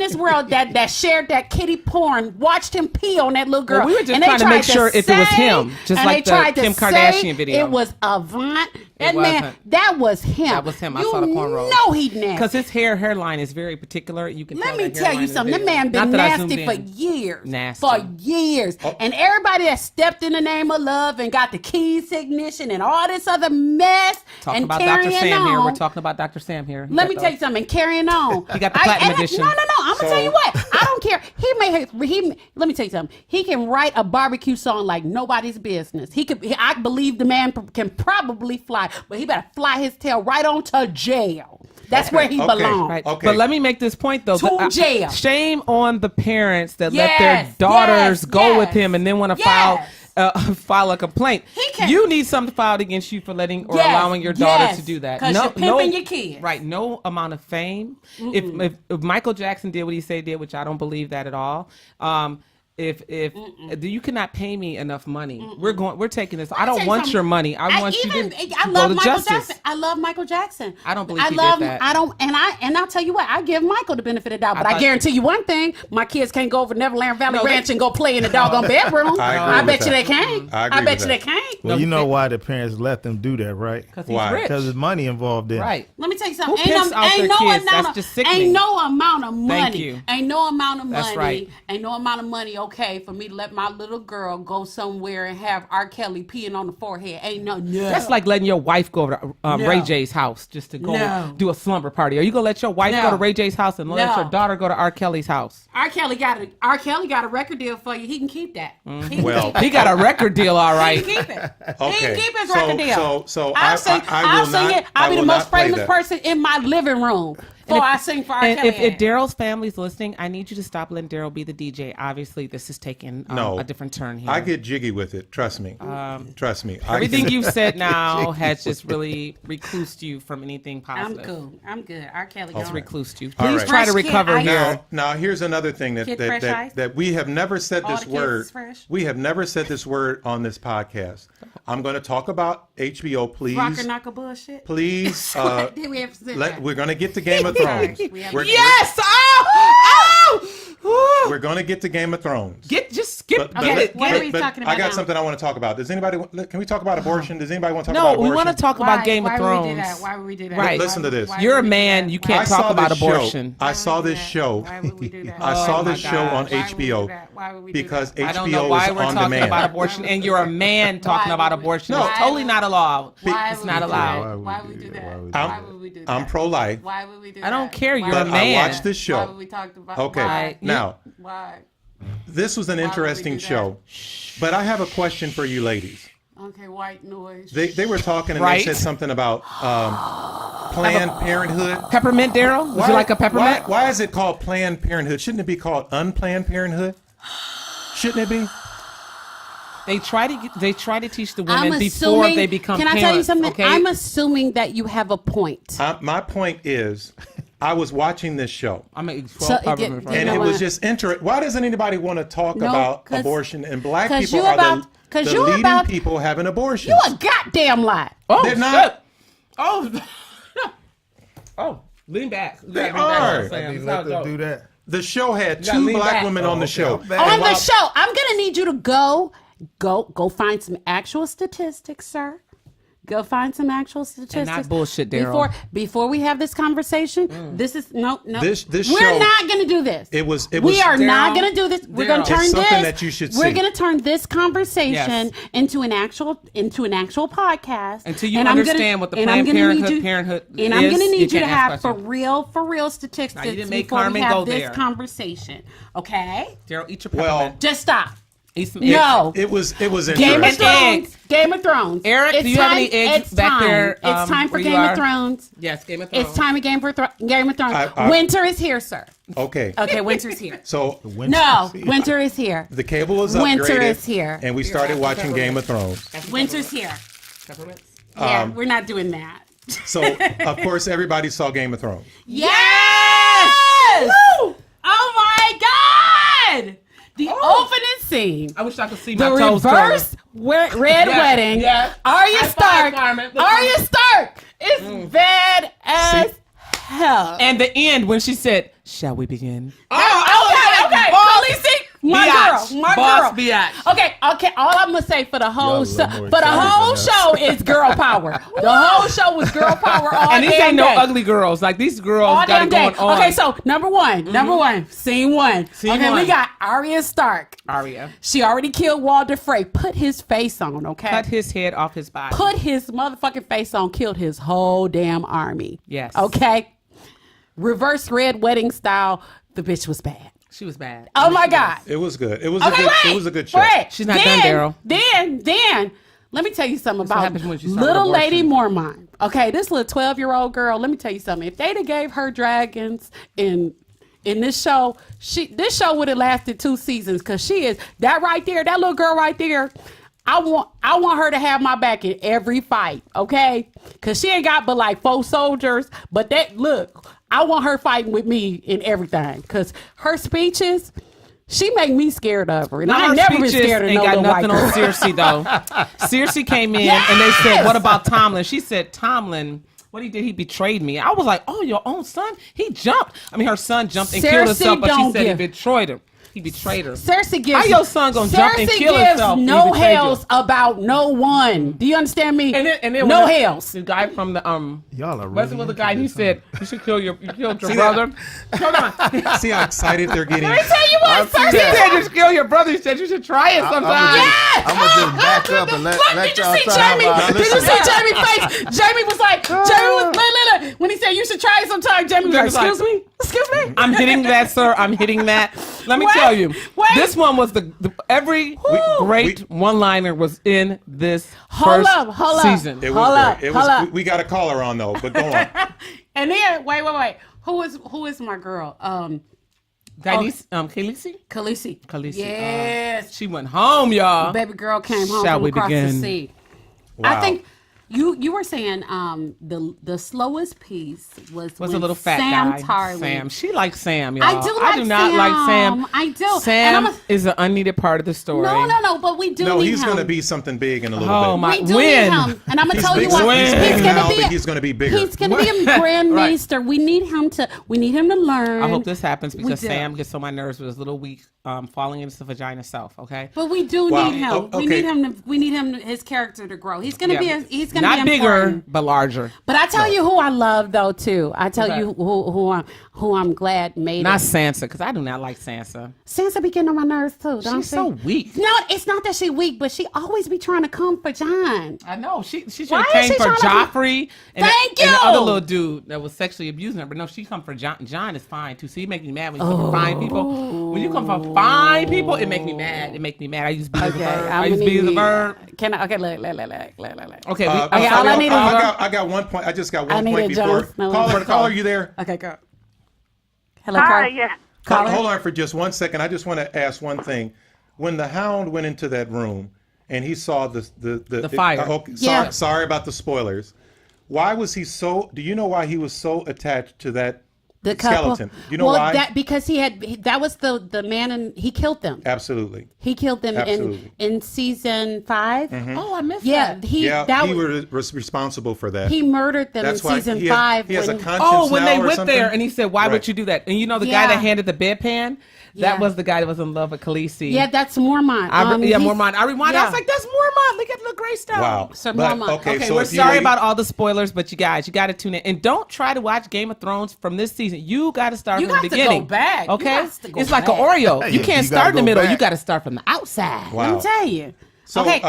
this world that shared that kitty porn watched him pee on that little girl. Well, we were just And they trying to make tried sure if it was say- him, just and like they the tried to Kim say Kardashian video. It was Avant. That It man, wasn't. that was him. That was him. I You saw the cornrows. know he nasty. Because his hairline is very particular. You can Let tell me that tell hairline you is something. That there. man been Not that I zoomed nasty for in. years. Nasty. For years. And everybody that stepped in the name of love and got the keys ignition and all this other mess Talking and about carrying Dr. Sam on. here. We're talking about Dr. Sam here. Let me tell you something. Carrying on. He got the platinum edition. No. I'm gonna tell you what. I don't care. Let me tell you something. He can write a barbecue song like nobody's business. I believe the man can probably fly, but he better fly his tail right on to jail. That's where he Okay. belongs. Right. Okay. But let me make this point though. To jail. Shame on the parents that let their Yes, daughters go yes, with him and then want to yes. file a complaint. He can- You need something filed against you for letting or Yes, allowing your daughter yes, to do that. 'cause you're pimping your kids. Right. No amount of fame. If Michael Jackson did what he did, which I don't believe that at all. If you cannot pay me enough money, we're taking this. I don't want your money. I want you to I go love to Michael justice. Jackson. I love Michael Jackson. I don't believe I he love. did that. I don't. And I'll tell you what. I give Michael the benefit of the doubt, but I thought- guarantee you one thing: my kids can't go over to Neverland Valley No, they- Ranch and go play in the doggone bedroom. I agree I with bet you that. they can't. I agree bet with you that. they can't. Well, you know why the parents let them do that, right? Because Why? he's rich. Because there's money involved in it. Right. Let me tell you Who something. pimps out their kids? That's just sickening. Ain't no amount of money. Thank you. Ain't no amount of money. That's right. Ain't no amount of money. Okay, for me to let my little girl go somewhere and have R. Kelly peeing on the forehead. Ain't no. That's like letting your wife go to Ray J's house just to go No. do a slumber party. Are you gonna let your wife No. go to Ray J's house and let No. your daughter go to R. Kelly's house? R. Kelly got a record deal for you. He can keep that. He can Well, keep He got a record deal, all He right. can keep it. He Okay. can keep his So- record deal. so I'll sing. I I'll will sing not- it. I'll I be the will most not play famous that. person in my living room before I sing for R. And Kelly. if Daryl's family's listening, I need you to stop letting Daryl be the DJ. Obviously, this is taking No. a different turn here. I get jiggy with it. Trust me. Trust me. Everything you've said now has just really reclused you from anything I'm positive. cool. I'm good. R. Kelly. It's gone. reclused you. All Please right. try to Fresh kid, recover I- here. Now here's another thing that Kid Fresh Ice? that we have never said All this the kids word. is fresh? We have never said this word on this podcast. I'm going to talk about HBO, please. Rocker knocker bullshit. Please. Did we have to say that? We're going to get to Game of Thrones. We have- We're, Yes! Oh! we're going to get to Game of Thrones. Just skip. What are we talking about I got now? something I want to talk about. Can we talk about abortion? Does anybody want to talk No, about abortion? we want to talk about Game of Why Thrones. would we do that? Why would we do that? Right. Listen to this. Why You're would a we do man. that? You Why can't would I we talk saw about this abortion. show. I saw do this that? show. Why would we do that? I saw Oh this my show God. on Why would we do HBO that? Why would we do because that? I don't HBO know why is we're on talking demand. about abortion, and you're a man talking Why about would we- abortion. No. It's totally not allowed. Why It's would not we do allowed. that? Why would we do that? I'm- Why would we do that? I'm pro-life, Why would we do that? I don't care, Why you're a would we but do I man. watched this Why show. would we talk about? Okay, Why? now Why? this was an would we interesting do that? show, but I have a question for you ladies. Okay, white noise. They were talking and Right. they said something about Planned Parenthood. Peppermint, Darryl? Would you like a peppermint? Why is it called Planned Parenthood? Shouldn't it be called Unplanned Parenthood? Shouldn't it be? They try to teach the I'm women before assuming. they become Can parents. I tell you something? Okay? I'm assuming that you have a point. My point is, I was watching this show. I'm gonna eat 12 So, peppermints you right And know it now. what? was just interesting. Why doesn't anybody want to talk No, about 'cause- abortion? And black 'cause people you are about- 'cause the you leading about- people having abortions. You a goddamn lie. Oh, They're not- shit. Oh, oh, lean back. You They gotta lean back, are. Sam. They That's how let it them goes. do that. The show had gotta two lean black back. women on the okay, show. I'm back. On And the while- show, I'm gonna need you to go find some actual statistics, sir. Go find some actual statistics. bullshit, Darryl. Before we have this conversation, this is no. This We're show- not going to do this. It was- We are not Darryl, going to do this. We're going Darryl. to turn It's this. something that you should We're see. going to turn this conversation Yes. into an actual podcast. Until you And I'm understand what the and I'm Planned gonna need Parenthood you- parenthood And I'm is, going to you need you to can't ask have questions. for real statistics Now, you didn't make before we Carmen have go this there. conversation. Okay? Daryl, eat your Well, peppermint. Just stop. Eat some No. It was Game of interesting. And Thrones. eggs. Game of Thrones. Eric, It's do you have time- any eggs it's back time. there, It's time for where you Game are? of Thrones. Yes, Game of Thrones. It's time of Game of Thrones. I- Winter is here, sir. Okay. Okay, winter's here. So No, winter is here. the cable is upgraded. Winter is here. And we started watching Game of Thrones. Winter's here. Peppermints? Yeah, we're not doing that. So, of course, everybody saw Game of Thrones. Yes! Woo! Oh my God! The opening scene. I wish I could see my The toes reverse red Yes, wedding. yes. Arya High five, Stark. Carmen. Arya Stark is bad as hell. And the end when she said, "Shall we begin?" Okay. Khaleesi, my Biatch. girl, my Boss girl. biatch. Okay. All I'm gonna say for the whole Y'all show, a little more for the whole intelligent show is girl power. The whole show was girl power all And these damn ain't no day. ugly girls. Like these girls All got it damn going day. on. Okay, so number one, scene one. Scene okay, we one. got Arya Stark. Arya She already killed Walder Frey. Put his face on, okay? cut his head off his body. Put his motherfucking face on, killed his whole damn army. Yes. Okay? Reverse red wedding style, the bitch was bad. She was bad. Oh my God. It was good. It was Okay, a good. wait. It was a good show. Wait. She's not done, Darryl. Then, let me tell you something what about happens when you start little with lady abortion. Mormont. Okay, this little 12-year-old girl, let me tell you something. If they'd have gave her dragons in this show, this show would have lasted 2 seasons because she is, that right there, that little girl right there, I want her to have my back in every fight, okay? Because she ain't got but like 4 soldiers, but look, I want her fighting with me in everything because her speeches, she make me scared of her. And I Her ain't never been speeches scared of ain't no got little white nothing on girl. Cersei though. Cersei came in and they said, "What about Tomlin?" She said, "Tomlin, what he did, he betrayed me." I was like, "Oh, your own son? He jumped." I mean, her son jumped and killed Cersei himself, but she don't said give- he betrayed her. He betrayed her. Cersei gives How your son gonna jump and Cersei kill gives himself? when no he betrayed you? hells about no one. Do you understand me? And then no when hells. The guy from the Y'all are what's it really with the into guy? He this, said, "You should kill you killed your See brother." Hold on. See how excited they're getting. Let me tell you what, He Cersei. said, "You should kill your brother." He said, "You should try it sometime." I'm gonna just back up and let Did you y'all see talk Jamie? about Did you see Jamie's face? Jamie was like, look. When he said you should try it sometime, Jamie was like, Jamie was excuse me? Excuse me? I'm hitting that, sir. I'm hitting that. Let me Wait, tell you, wait. this one was every great one-liner was in this first Hold up. season. It Hold was up, great. It hold was. up. We got a caller on though, but go on. And then, wait. Who is my girl? Khaleesi? Khaleesi. Yes. She went home, y'all. Baby girl came home Shall from we across begin? the sea. Wow. I think You were saying the slowest piece was a when little fat Sam guy. Tarly. Sam. She likes Sam, y'all. I do not Sam. like Sam. I do. Sam is an unneeded part of the story. No, but we do No, need he's him. going to be something big in a little Oh bit. my! We do When? need him, and I'm gonna He's tell you big, what. he's He's big gonna now, be. but he's going to be bigger. He's gonna be a Grand Maester. We need him to. We need him to learn. I hope this happens because do. Sam gets on my nerves with his little weak falling into the vagina self. Okay. But we do Wow. need him. Oh, We okay. need him to. We need him. His character to grow. He's gonna be. He's gonna not be bigger, important. but larger. But I tell you who I love though too. I tell Okay. you who I'm glad made Not it. Sansa, because I do not like Sansa. Sansa be getting on my nerves too. Don't She's she? so weak. No, it's not that she weak, but she always be trying to come for John. I know she Why came is she for trying to- Joffrey and, Thank and the you! other little dude that was sexually abusing her. But no, she come for John. John is fine too. So you make me mad when you come for fine people. When you come for fine people, it make me mad. It make me mad. I use be as a verb. I use be as a verb. Can I? Okay, look. Okay. Okay, all I need is- I got one point. I just got one need point a Jon before. Snow. Caller, you there? Okay, go. Hello, Hi, Carl. yeah. Caller? Hold on for just 1 second. I just want to ask one thing. When the Hound went into that room and he saw the fire. Yeah. Sorry about the spoilers. Why was he so? Do you know why he was so attached to that The couple. skeleton? Do you know why? Because that was the man and he killed them. Absolutely. He killed them Absolutely. in season 5. Oh, I missed Yeah, that. he was responsible for that. he murdered them That's in why season he has, 5. He has a when- conscience Oh, when now they or went something? there and he said, "Why Right. would you do that?" And you know the Yeah. guy that handed the bedpan, Yeah. that was the guy that was in love with Khaleesi. yeah, that's Mormont. Mormont. I rewind. I yeah. was like, "That's Mormont. Look at the Greystone." Wow. So But, Mormont. okay, Okay, so we're if you sorry lady- about all the spoilers, but you guys, you got to tune in and don't try to watch Game of Thrones from this season. You got to start You from the got to go beginning. back. You Okay, got to go it's like back. an Oreo. You You can't gotta start in the go middle. back. You got to start from the outside. Wow. Let me tell you. So, okay,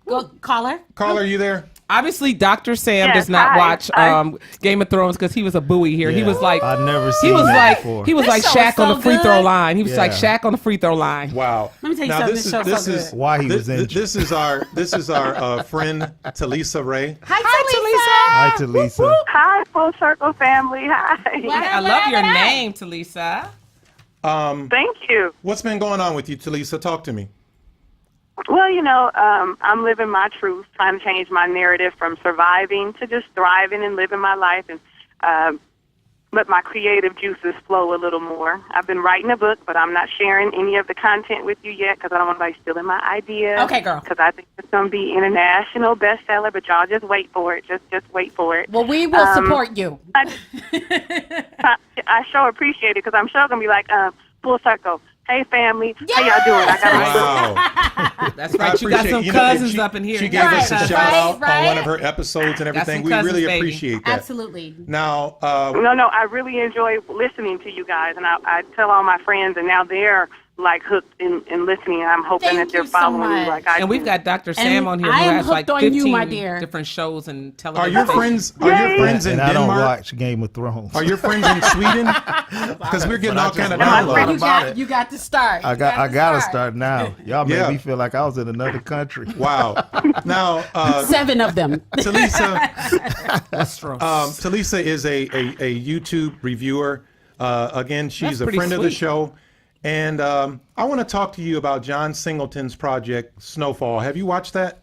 go caller. caller, you there? Obviously, Dr. Sam Yes, does not hi. watch Hi. Game of Thrones because he was a buoy here. He Yeah. was like, I've never he seen was that like, before. he was This like show is Shaq on so the free throw good. line. He was like Yeah. Shaq on the free throw line. Wow. Let me tell you now, something. This This show's is, so this is good. Why he was injured. This is our friend Talisa Ray. Hi, Hi, Talisa. Talisa. Hi, Full Circle family. Hi. I love your name, Talisa. Thank you. What's been going on with you, Talisa? Talk to me. Well, I'm living my truth, trying to change my narrative from surviving to just thriving and living my life and let my creative juices flow a little more. I've been writing a book, but I'm not sharing any of the content with you yet because I don't want anybody stealing my idea. Okay, girl. Because I think it's going to be international bestseller, but y'all just wait for it. Just wait for it. Well, we will support you. I sure appreciate it because I'm sure going to be like, Full Circle. Hey, family. How y'all doing? I got a book. Wow. That's I right. You got appreciate- some you know, cousins she- up in here. She gave us a Right, shout out on right. one of her episodes and everything. some We cousins, really baby. appreciate that. Absolutely. Now, No, I really enjoy listening to you guys, and I tell all my friends, and now they're like hooked in listening. I'm hoping Thank that they're you so following much. me like I And we've do. got Dr. Sam on here I who am has like hooked on 15 you, my dear. different shows and are television. your stations. friends? Are your friends in And I don't Denmark? watch Game of Thrones. Are your friends in Sweden? Because we're getting But I all just kind of learned downloads. about You it. got, you got to start. I gotta start now. Y'all made Yeah. me feel like I was in another country. Wow. Now, 7 of them. Talisa, Westeros. Talisa is a YouTube reviewer. Again, she's That's a pretty friend of the sweet. show. And I want to talk to you about John Singleton's project, Snowfall. Have you watched that?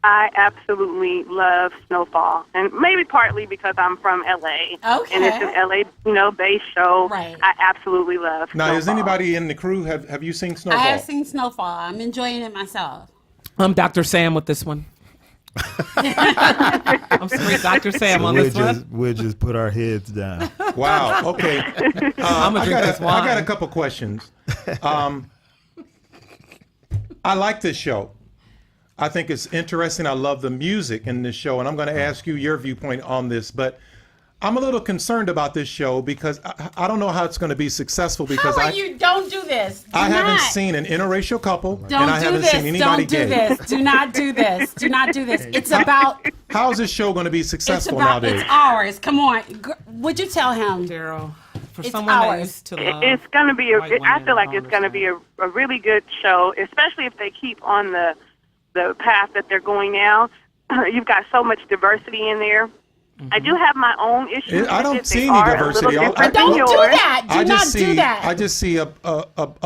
I absolutely love Snowfall, and maybe partly because I'm from LA. Okay. And it's an LA, based show. Right. I absolutely love Now, Snowfall. is anybody in the crew, have you seen Snowfall? I have seen Snowfall. I'm enjoying it myself. I'm Dr. Sam with this one. I'm straight Dr. Sam on this one. We'll just put our heads down. Wow. Okay. I'm gonna drink this I wine. got a couple questions. I like this show. I think it's interesting. I love the music in this show, and I'm going to ask you your viewpoint on this. But I'm a little concerned about this show because I don't know how it's going to be successful because How are you? Don't do this. Do I haven't not. seen an interracial couple, Don't and I do haven't this. seen anybody Don't do gay. this. Do not do this. Do not do this. It's about. How is this show going to be It's successful about. nowadays? It's ours. Come on. Would you tell him? Darryl, for It's someone that ours. used to love It's going to be white I women, feel like I it's going to be understand. a really good show, especially if they keep on the path that they're going now. You've got so much diversity in there. I do have my own issues. I don't with it. see They any are diversity. A little I different than Don't do yours. that. Do not do that. I just see a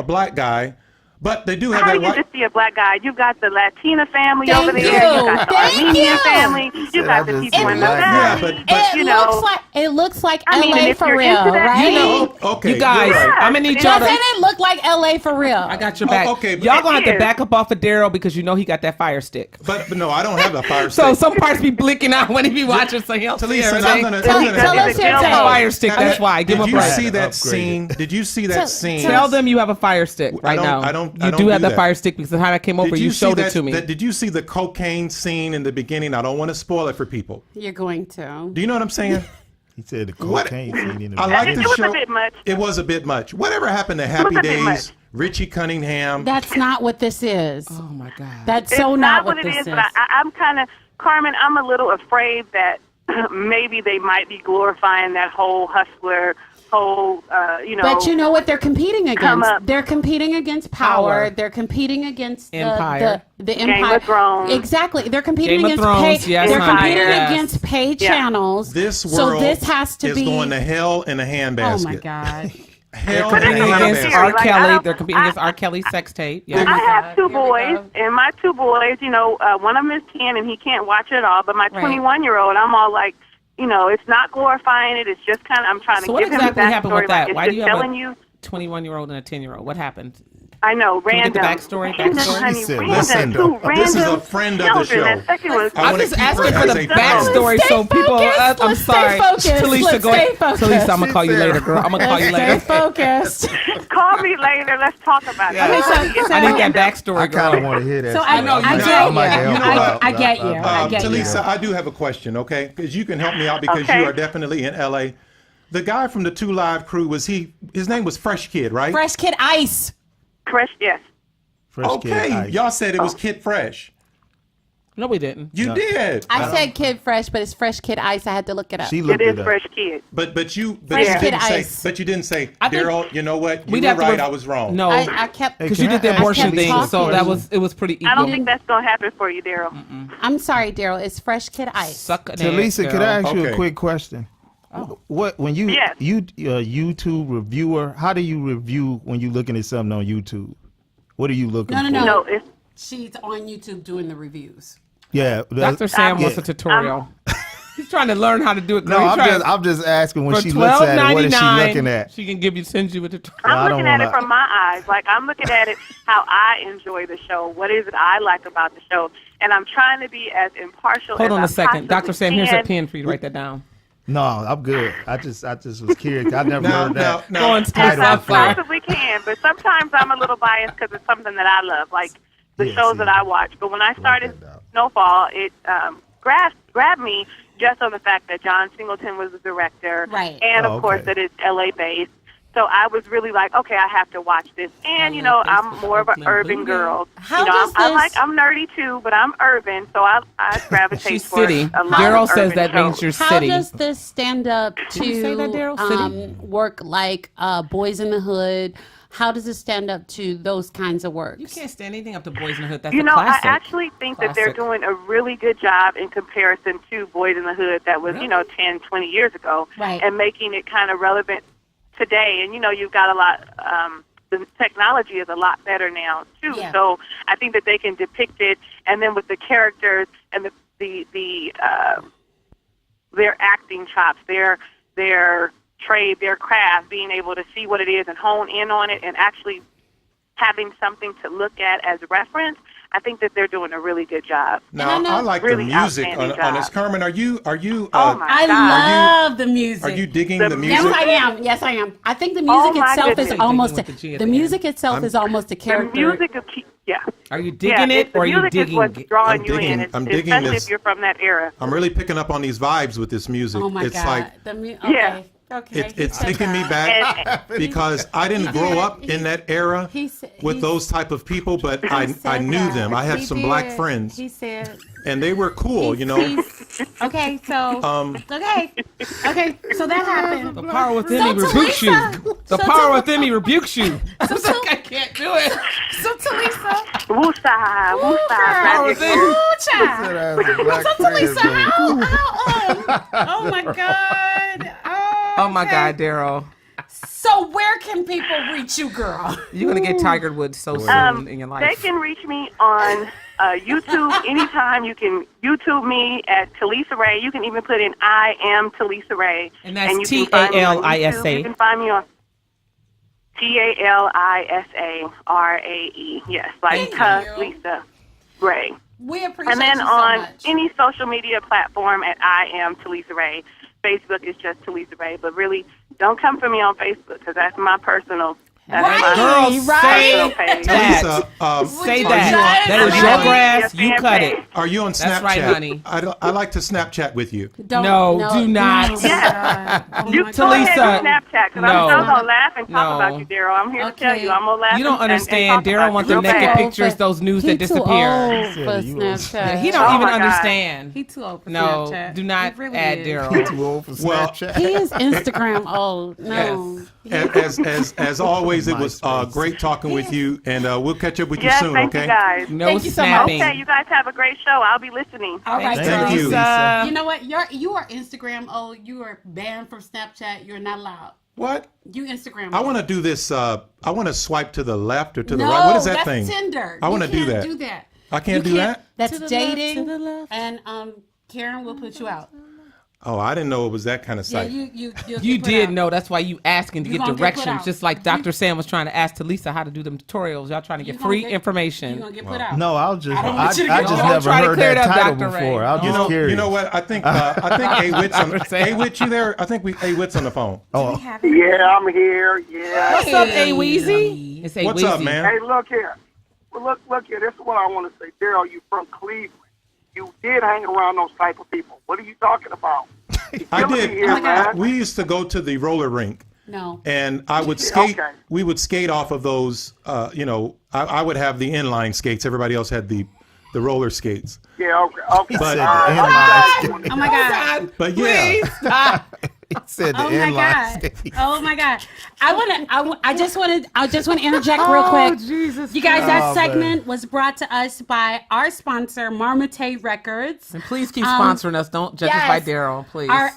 black guy But they do have How that do you white. just see a black guy? You got the Latina family Thank over there. you. You got the Thank Armenian you. family. You got the I just people see in the black valley. guys. Yeah, but you know, it looks like I mean, LA and if for you're real, into that, right? you know, Okay, You guys, you're right. I'm gonna need Yeah. y'all Doesn't to. it look like LA for real? I got your back. okay, but- Y'all gonna have to It back up off of Darryl because you know he got that fire stick. But no, I don't have a fire So stick. some parts be blinking out when he be watching, so he'll see Talisa, everything. I'm Tell gonna. us your Tell take. Fire stick. Now, That's why. Give him Did a you break. see that Upgraded. scene? Did you see that scene? Tell them you have a fire stick right now. I You don't do have do the that. fire stick because of how that came over. You see showed that, it to me. Did you see the cocaine scene in the beginning? I don't want to spoil it for people. You're going to. Do you know what I'm saying? He said the What- cocaine scene in the I like It the was show. a bit much. It was a bit much. Whatever happened to Happy a bit much. Days? Richie Cunningham. That's not what this is. Oh my God. That's It's so not what what it this is, is. but I'm kind of, Carmen, I'm a little afraid that maybe they might be glorifying that whole hustler, But you know what they're competing Come against? up. They're competing against power. They're competing against Empire. the Game empire. of Thrones. Exactly. They're competing Game of against Thrones, pay. yes, they're honey, competing yes. against paid Yeah. channels. This so world this has to is be going to hell in a handbasket. Oh my God. Hell They're in a competing against seriously, handbasket. R. like, I Kelly. don't- They're competing against R. Kelly's sex tape. Yeah. I have two Here we boys, go. and my two boys, one of them is 10, and he can't watch it at all. But my Right. 21-year-old, I'm all like, it's not glorifying it. It's just kind of, I'm trying to So what give exactly him the happened backstory. with that? Like, it's Why do just you have telling a you? 21-year-old and a 10-year-old? What happened? I know, Can we get random. the backstory? Random, Backstory? honey, Listen, random. listen, Two this is a random friend of the children. show. That second was I I'm wanna just keep asking her for as the a backstory Stay so people. focused. I'm Let's stay sorry, focused. Talisa. Let's Go ahead. stay focused. Talisa, I'm gonna call you later, girl. I'm gonna call you Stay later. focused. Call me later. Let's talk about it. I need that backstory, I kind girl. of want to hear that. So story. I know, I might- get might you. help I- out. I get you. I get you. Talisa, I do have a question, okay? Because you can help me out because Okay. you are definitely in LA. The guy from the 2 Live crew, his name was Fresh Kid, right? Fresh Kid Ice. Fresh, yes. Fresh Kid Okay, Ice. y'all said it was Kid Fresh. No, we didn't. You did. I said Kid Fresh, but it's Fresh Kid Ice. I had to look it up. She It looked is it up. Fresh Kid. But you Fresh Kid didn't say. Ice. But you didn't say, I think Daryl. You know what? You We'd were have to right. rev- I was wrong. No, I kept. Hey, because can you I did the ask abortion you thing, talking? so it was pretty equal. I don't think that's going to happen for you, Daryl. I'm sorry, Daryl. It's Fresh Kid Ice. Suck an Talisa, ass, could I girl. ask you Okay. a quick question? What when you Yes. YouTube reviewer? How do you review when you looking at something on YouTube? What are you looking for? No. No, it's She's on YouTube doing the reviews. Yeah, Dr. Sam wants a tutorial. He's trying to learn how to do it. No, He's trying- I'm just asking when for she looks at it, what is she $12.99, looking at? She can send you a tutorial. I I'm don't looking at it wanna- from my eyes. Like, I'm looking at it how I enjoy the show. What is it I like about the show? And I'm trying to be as impartial Hold as on I a second. Dr. possibly Sam, here's a can. pen for you to write that down. No, I'm good. I just was curious. I never Now, heard now, that. now. Go on, As title I before. possibly can. But sometimes I'm a little biased because it's something that I love, like the Yeah, shows see. that I watch. But when I started that out. Snowfall, it grabbed me just on the fact that John Singleton was the director. Right. And, Oh, of course, okay. that it's L.A.-based. So I was really like, okay, I have to watch this. And, I'm more of an urban girl. How does I'm nerdy too, but I'm urban, so I gravitate She's towards city. a lot Daryl of says urban that means shows. you're How city. does this stand up Did you say that, Daryl? City? work like Boys in the Hood? How does it stand up to those kinds of works? You can't stand anything up to Boys in the Hood. That's You a know, classic. I actually think that they're Classic. doing a really good job in comparison to Boys in the Hood that was, Really? 10, 20 years ago. Right. And making it kind of relevant today. And, you've got a lot, the technology is a lot better now, too. Yeah. So I think that they can depict it. And then with the characters and their acting chops, their trade, their craft, being able to see what it is and hone in on it and actually having something to look at as reference, I think that they're doing a really good job. Now, And I know- I like Really the music outstanding on this. job. Carmen, are you? Oh, my I God. love the music. Are you digging The the Yes, music? I am. Yes, I am. I think the music Oh, my itself is goodness. almost With the G at the the music itself I'm- is almost a The character. music is, yeah. Are you digging it the or are you music is digging what's it? drawing I'm you digging- in, it's- I'm digging especially this. if you're from that era. I'm really picking up on these vibes with this music. Oh my it's God. like Okay. Yeah. Okay. it's he said taking me that. back And- because I didn't grow up in that era He said- with he- those type of people, but He I said knew that. them. I had He some black did. friends, He said. and they were cool. Okay, so okay, so that happened. The power within So me rebukes you. Talisa- The so power Tal- within me rebukes you. I Tal- can't do it. So Talisa, Woosah, woosah. Power magic. within. ooh, child. Said I was a black So Talisa, friend, how oh my God. Oh my God, Daryl. So So where can people reach you, girl? You're gonna get Tiger Woods so soon in your life. They can reach me on YouTube anytime. You can YouTube me at Talisa Ray. You can even put in I am Talisa Ray. And that's you can find me on Talisa. YouTube. You can find me on TALISARAE. Yes, like Talisa Ray. We appreciate And then you so on much. any social media platform at I am Talisa Ray. Facebook is just Talisa Ray, but really don't come for me on Facebook because that's my personal. That's my Girl, personal say page. Talisa, say you that. try That to is say your that? grass. Yes, You fan cut page. it. are you on Snapchat? That's right, honey. I like to Snapchat with you. No, do not. No. Yes. Oh You my go ahead Talisa, and Snapchat because no. I'm still going to laugh and talk No. about you, Darryl. I'm here to tell Okay. you. I'm going to laugh You don't and understand. talk Daryl about wants you the real naked bad. pictures, those news that disappear. for Yeah, you was- Snapchat. He don't Oh even my God. understand. He too old for No, Snapchat. do not He really add is. Daryl. Too old for Well, Snapchat. He is Instagram old. No. As always, it was MySpace. great talking with you, and we'll catch up with you Yes, soon. thank Okay. you guys. No Thank you so much. snapping. Okay, you guys have a great show. I'll be listening. All right, Thank Thank girl. you. Lisa. You know what? You are Instagram old. You are banned from Snapchat. You're not allowed. What? You Instagram. I want to do this. I want to swipe to the left or to the no, right. What is that that's thing? Tinder. I want to You do can't that. Do that. I can't You do that. That's To the dating. left, to the left. And Karen will put you out. Oh, I didn't know it was that kind of Yeah, site. you You did know. That's why you asking to You get gonna get put directions. out. Just like Dr. Sam was trying to ask Talisa how to do them tutorials. Y'all trying to get free You're information. gonna get put out. No, I was just I don't I want you to I get just old. never Try to heard clear it that up, title Dr. Ray. before. I was You just know, curious. you know what? I think A Wit's on Dr. Sam. A Wit. You there? I think A Wit's on the phone. Oh, Yeah, I'm here. Yeah. What's up, A Weezy? It's A What's up, Weezy. man? Hey, look here. Well, look here. This is what I want to say. Darryl, you from Cleveland. You did hang around those type of people. What are you talking about? I Killing did. me here, man. We used to go to the roller rink, No. and I would skate. Okay. We would skate off of those. I would have the inline skates. Everybody else had the roller skates. Yeah, okay. But- said All the right. inline Oh my God. But yeah, He said the Oh my inline God. skate. Oh my God. I just want to interject real quick. Jesus. You guys, that Oh, segment was brought to us by our sponsor, Marmite Records. And please keep sponsoring us. Don't judge us by yes. Daryl, please. Our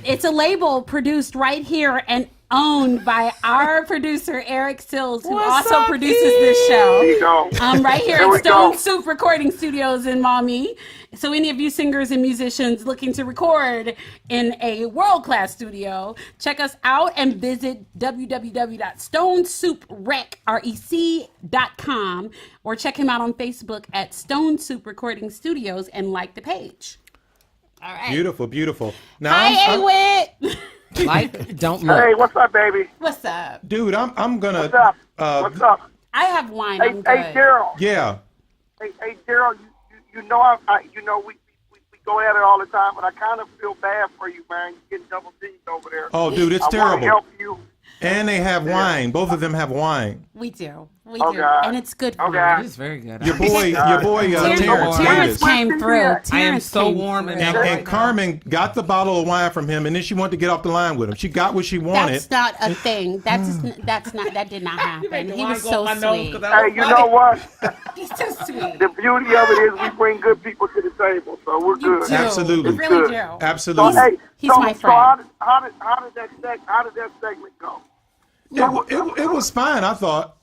it's a label produced right here and owned by our producer Eric Sills, who What's also up, produces E? this show. There you go. Right here There at we Stone go. Soup Recording Studios in Maumee. So any of you singers and musicians looking to record in a world-class studio, check us out and visit www.stonesouprec.com or check him out on Facebook at Stone Soup Recording Studios and like the page. All right. beautiful, beautiful. Now, Hi, A-Wit. Like, don't look. Hey, what's up, baby? What's up? dude, I'm gonna. What's up? What's up? I have wine. Hey, I'm good. hey, Darryl. Yeah. Hey, Darryl. You know we go at it all the time, but I kind of feel bad for you, man. You're getting double teamed over there. Oh, dude, it's I want to terrible. help you. And they have wine. Both of them have wine. We do. We Oh, do. God. And it's good for Okay. you. It's very good. Your boy, Terrence Terrence Terrence Davis. came through. I am Terrence so came warm and through. And, Right and now. Carmen got the bottle of wine from him, and then she wanted to get off the line with him. She got what she wanted. That's not a thing. That did not happen. He was so sweet. Hey, you know what? He's so sweet. The beauty of it is we bring good people to the table, so we're You good. do. Absolutely. You really Good. do. So, Absolutely. hey, He's so, my so friend. how did that segment go? It was fine. I thought.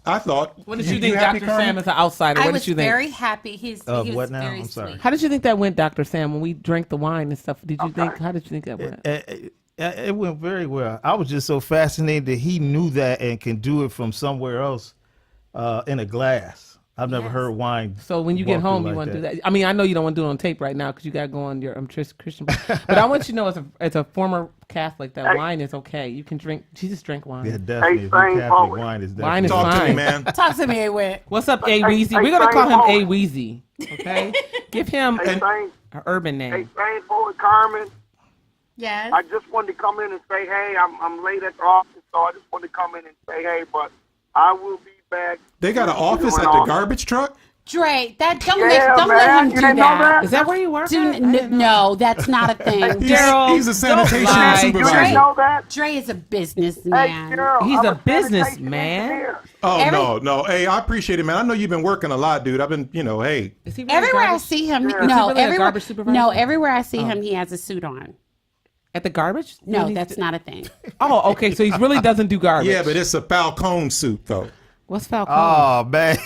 What did you think, happy, Dr. Carmen? Sam, as an outsider? I What was did you think? very happy. He was what now? very I'm sorry. sweet. How did you think that went, Dr. Sam, when we drank the wine and stuff? Did you think? How did you think that went? It went very well. I was just so fascinated that he knew that and can do it from somewhere else in a glass. I've never Yes. heard wine. So when you get walk through home, you like want to do that. I mean, I know you don't want to do it on tape right now because you got to go on your Christian. But I want you to know, as a former Catholic, that wine is okay. You can drink. Jesus drank wine. Yeah, definitely. If same you Catholic, poet. wine is Wine definitely. is Talk to me, fine. man. Talk to me, A-Wit. What's up, A Weezy? hey, We're gonna call him same A Weezy. Okay, give him Hey, an same, urban hey, name. same poet Carmen. Yes. I just wanted to come in and say, hey, I'm late at the office, so I just wanted to come in and say, hey, but I will be back. They got an office at the garbage truck. Dre, don't Yeah, let man. him You do didn't know that. that? Is that where you work? Do, at? I didn't know. no, that's not a thing. Daryl, He's a sanitation don't lie. You supervisor. didn't know that? Dre is a Hey, businessman. girl, He's I'm a sanitation businessman. engineer. Oh no. Hey, I appreciate it, man. I know you've been working a lot, dude. I've been, hey. Is he really Everywhere I garbage? see him, Yeah. no, really a everywhere, garbage supervisor? no, everywhere I see him, he has a suit on. At the garbage? No, When that's not a thing. Oh, okay. So he really doesn't do garbage. Yeah, but it's a Falcone suit, though. What's Falcone? Oh man,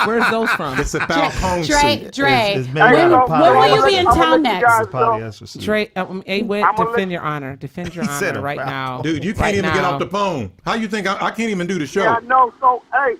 Where's those from? It's a Falcone Dre, suit. Dre, It's made out of when will you be in polyester. town next? Polyester suit. Dre, A-Wit, I'm gonna defend your honor. Defend your said honor a right Falcone. now. Dude, you can't Right even get now. off the phone. How you think I can't even do the show? Yeah, no. So, hey,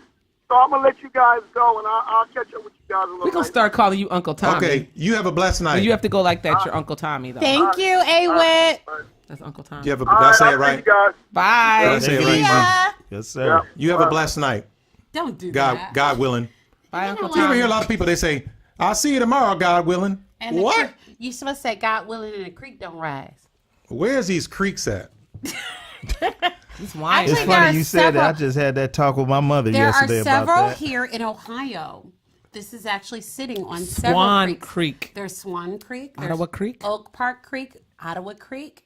so I'm gonna let you guys go, and I'll catch up with you guys a little We're going to later. start calling you Uncle Tommy. Okay, you have a blessed night. But you have to go like that. You're Uncle Tommy, though. Thank you, A-Wit. That's Uncle Tommy. You have a, All did I right, say I'll it see right? you guys. Bye. Did I say it right? Yeah. Yes, sir. Yeah. You have a blessed night. Don't do God, that. God willing. Bye, Uncle You ever Tommy. hear a lot of people, they say, I'll see you tomorrow, God willing. And the What? creek- you supposed to say, God willing, and the creek don't rise. Where's these creeks at? He's whining. It's Actually, there are funny you said that. I several- just had that talk with my mother There are yesterday about several that. here in Ohio. This is actually sitting on several Swan creeks. Creek. There's Swan Creek. There's Ottawa Creek? Oak Park Creek. Ottawa Creek.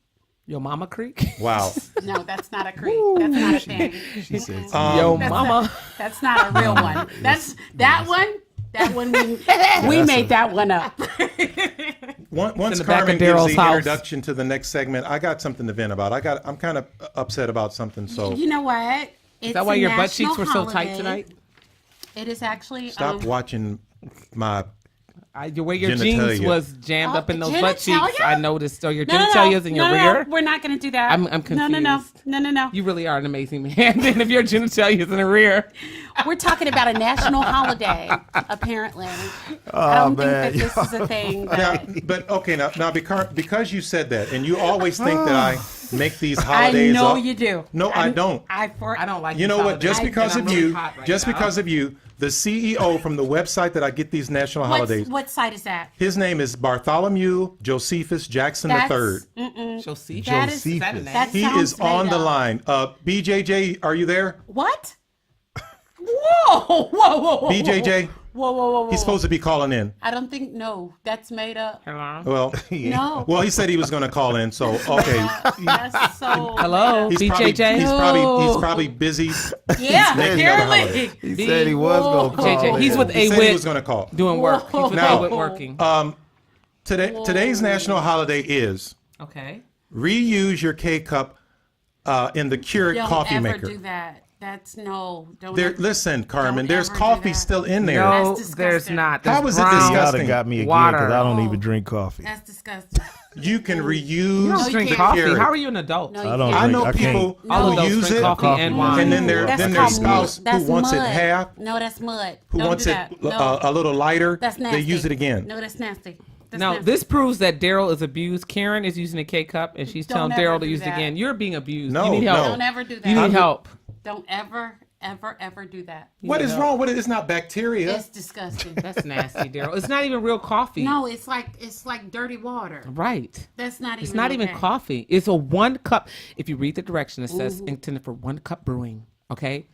Your mama creek? Wow. No, that's not a creek. That's not a thing. She said, Yo, mama. That's not a real one. That's that one. That one we made that one up. Once the back Carmen of gives Darryl's the house. introduction to the next segment, I got something to vent about. I'm kind of upset about something, so You know what? It's Is that why a your butt national cheeks were so tight holiday. tonight? It is actually stop watching my. The way your Genitalia. jeans was jammed Oh, up in those butt cheeks, genitalia? I noticed. Or your No, no, no. genitalias in your No, no, rear. no. We're not going to do that. I'm No, no, confused. no. You really are an amazing man. And if your genitalias in the rear. We're talking about a national holiday, apparently. I Oh, don't man. think that this is a thing. Now, But but okay, now because you said that, and you always think that I make these I holidays know up. you do. No, I don't. I don't like You know what? Just because of you, because of you, the CEO from the website that I get these national holidays, what site is that? his name is Bartholomew Josephus Jackson III. Josephus. That is- Is that a name? that He sounds is on made the up. line. BJJ, are you there? What? Whoa. BJJ, Whoa. he's supposed to be calling in. I don't think, no, that's made up. Hello? Well, No. well, he said he was going to call in, so okay. That's so. Hello? He's BJJ? probably busy. Yeah, making another apparently. holiday. he said he was going to call. JJ. He's in. with He said he A-Wit was going to call. doing work. He's with Now- A-Wit working. Today's national holiday is Okay. reuse your K-cup in the Keurig Don't coffee ever maker. do that. That's no. Don't There, ever- listen, Carmen, don't there's ever do coffee that. still in there. No, That's there's disgusting. not. How There's is it brown disgusting? Y'all done got me again water. because I don't Oh. even drink coffee. That's disgusting. You can reuse. You No, don't you drink can't. coffee. Keurig. How are you an adult? No, I you don't can't. I drink. know I people can't. All of who those use drink it, coffee and wine. and then That's their called spouse mud. That's who wants it mud. half, No, that's mud. who Don't wants do it that. No, a little lighter, that's nasty. they use it again. No, that's nasty. That's Now, nasty. this proves that Darryl is abused. Karen is using a K-cup, and she's Don't telling ever Darryl to do use it that. again. You're being abused. No, you need help. no. Don't ever do that. You need help. Don't ever do that. What is wrong with it? It's not bacteria. It's disgusting. That's nasty, Darryl. It's not even real coffee. No, it's like dirty water. Right. That's not even. It's not even okay. coffee. It's a 1 cup. If you read the direction, it says intended for 1 cup brewing. Okay?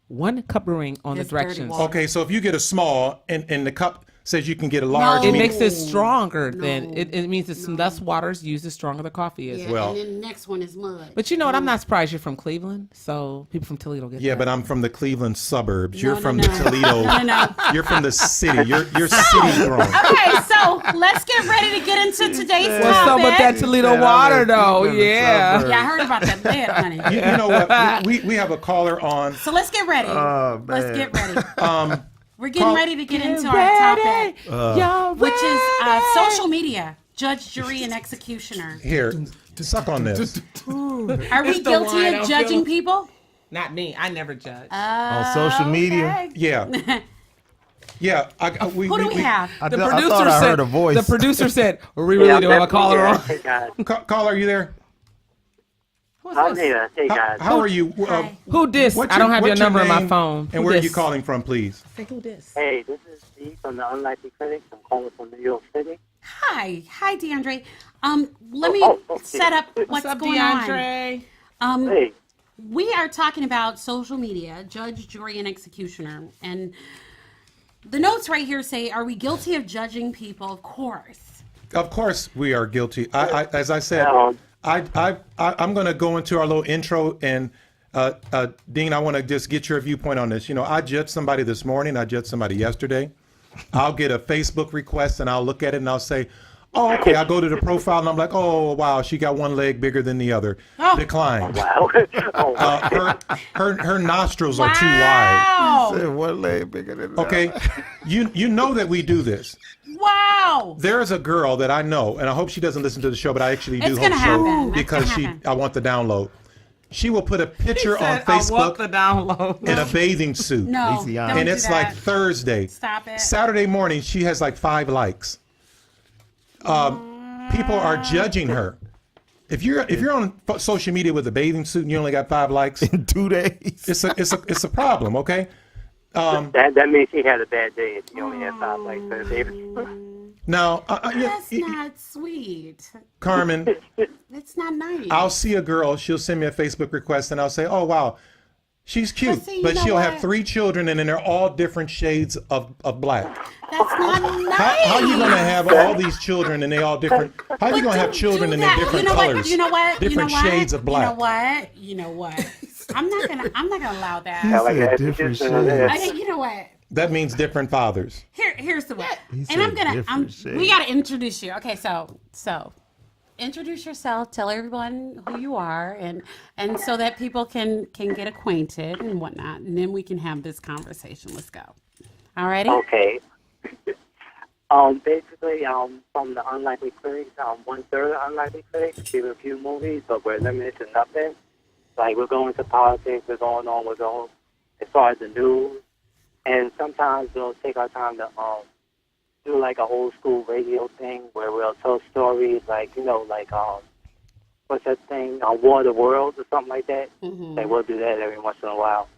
1 cup brewing on It's the dirty directions. water. Okay, so if you get a small and the cup says you can get a large, No. It meaning- makes it stronger than No. it means it's less water is used, the stronger the coffee is. Yeah, Well- and then the next one is mud. But you know what? I'm not surprised you're from Cleveland, so people from Toledo get Yeah, that. but I'm from the Cleveland suburbs. You're No, from no. the Toledo. No. You're from the city. You're city grown. Okay, so let's get ready to get into today's What's up topic. with that Toledo Said water, I'm though? from the Yeah. suburbs. Yeah, I heard about that lead, honey. You know what? We have a caller on. So let's get ready. Oh, Let's man. get ready. We're getting Call- ready to get into our topic, Y'all which is ready? social media, judge, jury, and executioner. Here, suck on this. Are we It's the guilty wine, of I'm judging feeling- people? Not me. I never judge. On social media. Okay. Yeah. Yeah. Who do we have? I, the th- I producer thought I said. heard a voice. The producer said, "We really do have a caller on." Hey guys. Caller, are you there? Who's I'm this? here. Hey guys. How are you? Hi. Who dis? What's I don't have your what's number in my name phone. And Who where are you dis? calling from, please? Say who dis? Hey, this is Steve from the Unlikely Critics. I'm calling from New York City. Hi, DeAndre. Let me okay. set up what's What's up, going DeAndre? on. Hey. We are talking about social media, judge, jury, and executioner. And the notes right here say, are we guilty of judging people? Of course. Of course, we are guilty. As I said, No. I'm going to go into our little intro, and Dean, I want to just get your viewpoint on this. You know, I judged somebody this morning. I judged somebody yesterday. I'll get a Facebook request, and I'll look at it, and I'll say, Oh, okay. I go to the profile and I'm like, oh, wow, she got one leg bigger than the other. Oh. Decline. Wow. Oh, Her nostrils are too wide. Wow. Said one leg bigger than the Okay, you know that we do this. Wow. There is a girl that I know, and I hope she doesn't listen to the show, but I actually do It's hope gonna so happen. It's because gonna happen. I want the download. She will put a picture on Said, I want Facebook the download. in a bathing suit. No. Easy on. Don't And do it's that. like Thursday. Stop it. Saturday morning, she has like 5 likes. People are judging her. If you're on social media with a bathing suit and you only got 5 likes, in 2 days. it's a problem. Okay. that means he had a bad day if he only had 5 likes for David. Now, That's not sweet. Carmen, It's not nice. I'll see a girl. She'll send me a Facebook request, and I'll say, "Oh wow, she's cute," But see, you but know she'll what? have 3 children, and then they're all different shades of black. That's not nice. How are you gonna have all these children and they all different? How are you gonna have Don't children do and they're that. different You know colors? what? You know what? Different shades of black. You know what? I'm not gonna allow that. He like said that. different Just, shades. Okay, you know what? That means different fathers. Here's the way. He And I'm said gonna different shades. we gotta introduce you. Okay, so introduce yourself, tell everyone who you are, and so that people can get acquainted and whatnot, and then we can have this conversation. Let's go. All righty? Okay. Basically, from the Unlikely Critics, 1/3 of Unlikely Critics, we review movies, but we're limited to nothing. Like, we're going to politics, we're going on, as far as the news, and sometimes we'll take our time to do like a old school radio thing where we'll tell stories, like, what's that thing, War of the Worlds or something like that. Mm-hmm. Like, we'll do that every once in a while.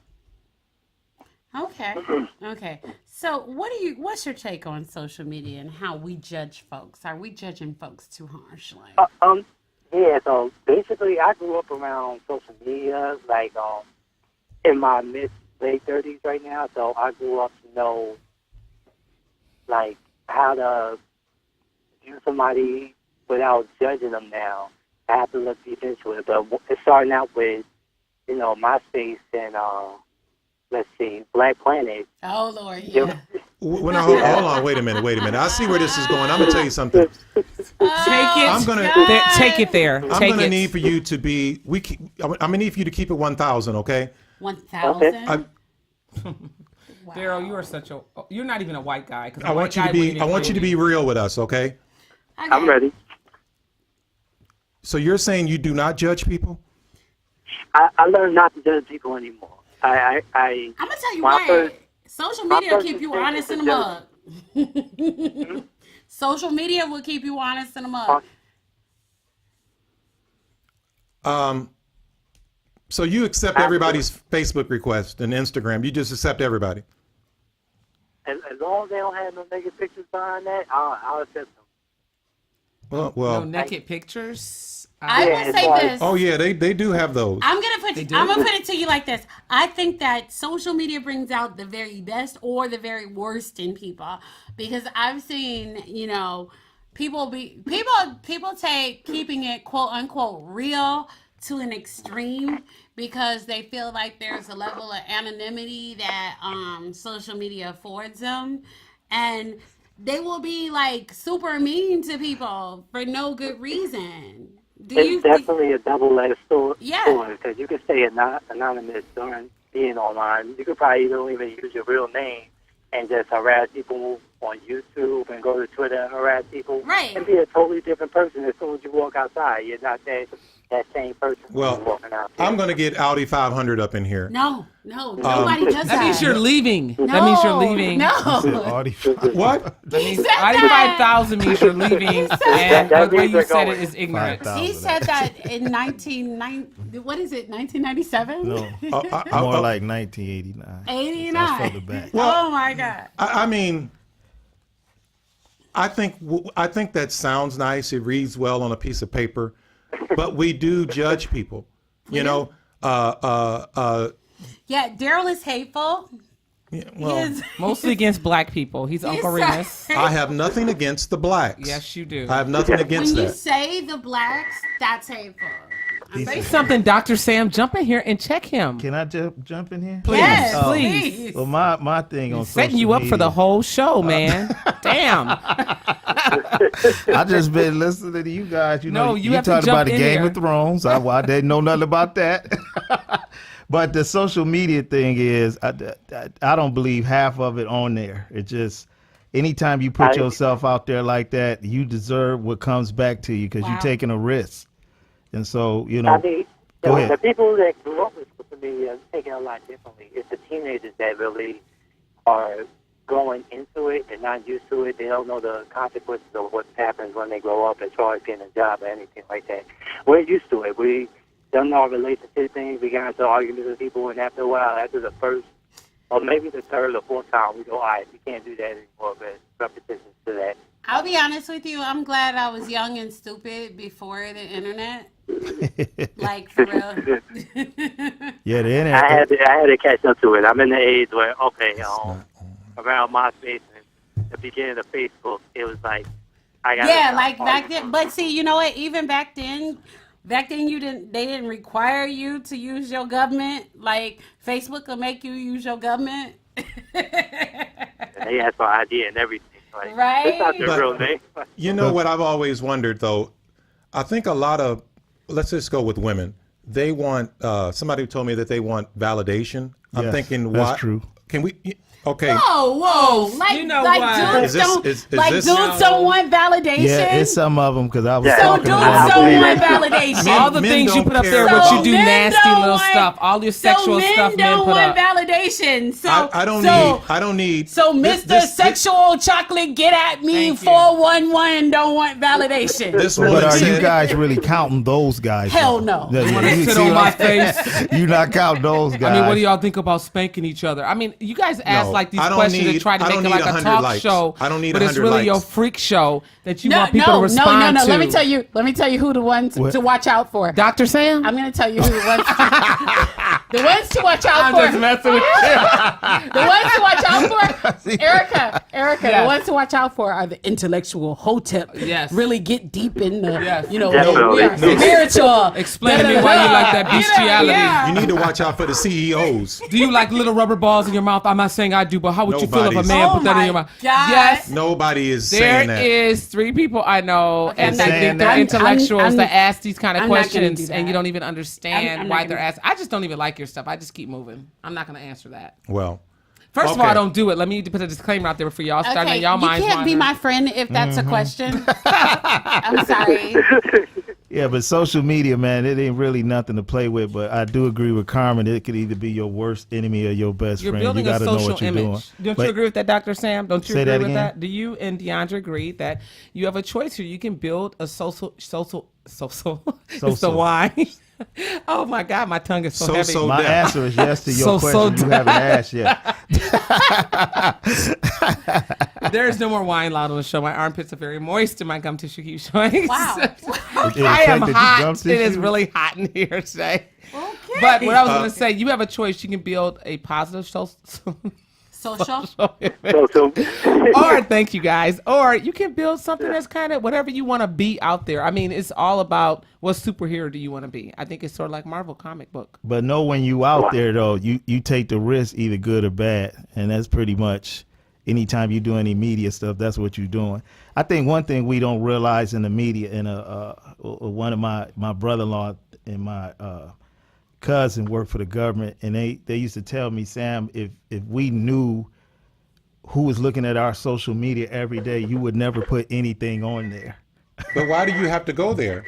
Okay. Okay. So what's your take on social media and how we judge folks? Are we judging folks too harshly? Yeah, so basically I grew up around social media, like in my late 30s right now, so I grew up to know like how to view somebody without judging them now. I have to look deep into it, but it's starting out with, MySpace and let's see, Black Planet. Oh Lord, yeah. Hold on, wait a minute. I see where this is going. I'm gonna tell you something. I'm gonna Take it there. I'm gonna need for you to be. I'm gonna need for you to keep it 1,000. Okay. 1,000. Wow. Darryl, you are you're not even a white guy. 'Cause a I want white you to guy be. wouldn't I want you to be real with us. Okay. Okay. I'm ready. So you're saying you do not judge people? I learned not to judge people anymore. I'm gonna tell you my what. first- Social my media will first keep you instinct honest is in the mug. Social media will keep you honest in the mug. So you accept everybody's Facebook request and Instagram. You just accept everybody. As long as they don't have no naked pictures behind that, I'll accept them. Well. No naked pictures. I Yeah, will say like- this. Oh yeah, they do have those. I'm gonna put do? it to you like this. I think that social media brings out the very best or the very worst in people, because I've seen, people take keeping it quote unquote real to an extreme because they feel like there's a level of anonymity that social media affords them, and they will be like super mean to people for no good reason. It's definitely a double-edged sword. Yeah. Because you can stay anonymous during being online. You could probably don't even use your real name and just harass people on YouTube and go to Twitter and harass people. Right. And be a totally different person as soon as you walk outside. You're not that same person Well, who's walking out there. I'm gonna get Audi 500 up in here. No, nobody does that. That means you're leaving. No, That means you're leaving. No. Audi. What? That means said that. 95,000 means you're leaving, and that the way means you they're said going. it is ignorant. 5,000. He said that in 1997? No, more like 1989. 89. That's further back. Oh my God. I mean, I think that sounds nice. It reads well on a piece of paper, but we do judge people. Yeah, Darryl is hateful. Yeah, well, Mostly against black people. He's Uncle Remus. I have nothing against the blacks. Yes, you do. I have nothing against When you that. say the blacks, that's hateful. Say something, Dr. Sam. Jump in here and check him. Can I jump in here? Please. Yes, Please. please. Well, my thing on Setting social you up for the media- whole show, man. Damn. I just been listening to you guys. You No, know, you you have to talked jump about the in Game here. of Thrones. I didn't know nothing about that. But the social media thing is, I don't believe half of it on there. It just, anytime you put yourself out there like that, you deserve what comes back to you because you're taking a risk. And so, you know, I mean, go ahead. the people that grew up with social media take it a lot differently. It's the teenagers that really are going into it and not used to it. They don't know the consequences of what happens when they grow up as far as getting a job or anything like that. We're used to it. We done our relationship things. We got into arguments with people, and after a while, after the first or maybe the third or fourth time, we go, all right, we can't do that anymore, but repetitions to that. I'll be honest with you. I'm glad I was young and stupid before the internet. Like, for real. Yeah, the internet. I had to catch up to it. I'm in the age where, around MySpace and the beginning of Facebook, it was like, I got like back then. But see, you know what? Even back then they didn't require you to use your government. Like, Facebook will make you use your government. They asked for ID and everything. Like, right? It's not their real name. You know what I've always wondered, though? I think a lot of, let's just go with women. They want, somebody told me that they want validation. I'm Yes, thinking, that's why? true. Can we, okay. Whoa! Like, You know like what? dudes Is this- don't is like this- dudes don't want validation. Yeah, it's some of them because I was Yeah. So talking dudes to one. don't want validation. All the Men things you don't put up care there, about- what you do, men nasty don't little want- stuff, all your sexual so men stuff, men don't put want up. validation. So I don't need. So this- Mr. this- Sexual Chocolate, get at me. Thank you. 411 don't want validation. This But woman are you said, guys really counting those guys? Hell though? no. You want to sit see on what my I'm saying? face? You not counting those guys. I mean, what do y'all think about spanking each other? I mean, you guys ask No, like these I don't questions and need- try to I make don't it need like a 100 talk likes. show. I don't need but it's 100 really your likes. freak show that you want people to respond to. Let me tell you who the ones to watch out for. Dr. Sam? I'm going to tell you who the ones. The ones to watch out I'm for. just messing with you. The ones to watch out for, Erica. Yes. The ones to watch out for are the intellectual hotep. Yes. Really get deep in the, Yes. you know, Definitely. we are No. spiritual. Explain to me why you like that bestiality. Yeah. you need to watch out for the CEOs. Do you like little rubber balls in your mouth? I'm not saying I do, but how would you feel if a Nobody's- man Oh put that in my your mouth? God. Yes. Nobody is There saying that. is 3 people I know, Okay, and I'm they not- think they're I'm- intellectuals I'm- that ask these kind of I'm not gonna questions, do and you that. don't even understand I'm why not they're gonna- asking. I just don't even like your stuff. I just keep moving. I'm not going to answer that. Well, First of all, Okay. I don't do it. Let me put a disclaimer out there for y'all. Starting Okay, on y'all you minds. can't be wandering. my friend if that's a question. I'm sorry. Yeah, but social media, man, it ain't really nothing to play with. But I do agree with Carmen. It could either be your worst enemy or your best You're friend. building You got a to know social what you're image. doing. Don't But- you agree with that, Dr. Sam? Don't you Say agree that with again? that? Do you and DeAndre agree that you have a choice here? You can build a social. It's the wine. Oh my God, my tongue is so heavy. My Yeah. answer is yes to your So question. You haven't asked yet. There is no more wine allowed on the show. My armpits are very moist and my gum tissue keeps showing. Wow. It I am affected your hot. gum It is tissue? really hot in here today. Okay. But what I was going to say, you have a choice. You can build a positive Social. So, or thank you guys. Or you can build something that's kind of whatever you want to be out there. I mean, it's all about what superhero do you want to be. I think it's sort of like Marvel comic book. But know when you out there though, you take the risk either good or bad, and that's pretty much anytime you do any media stuff, that's what you're doing. I think one thing we don't realize in the media, and one of my brother-in-law and my cousin worked for the government, and they used to tell me, Sam, if we knew who was looking at our social media every day, you would never put anything on there. but why do you have to go there?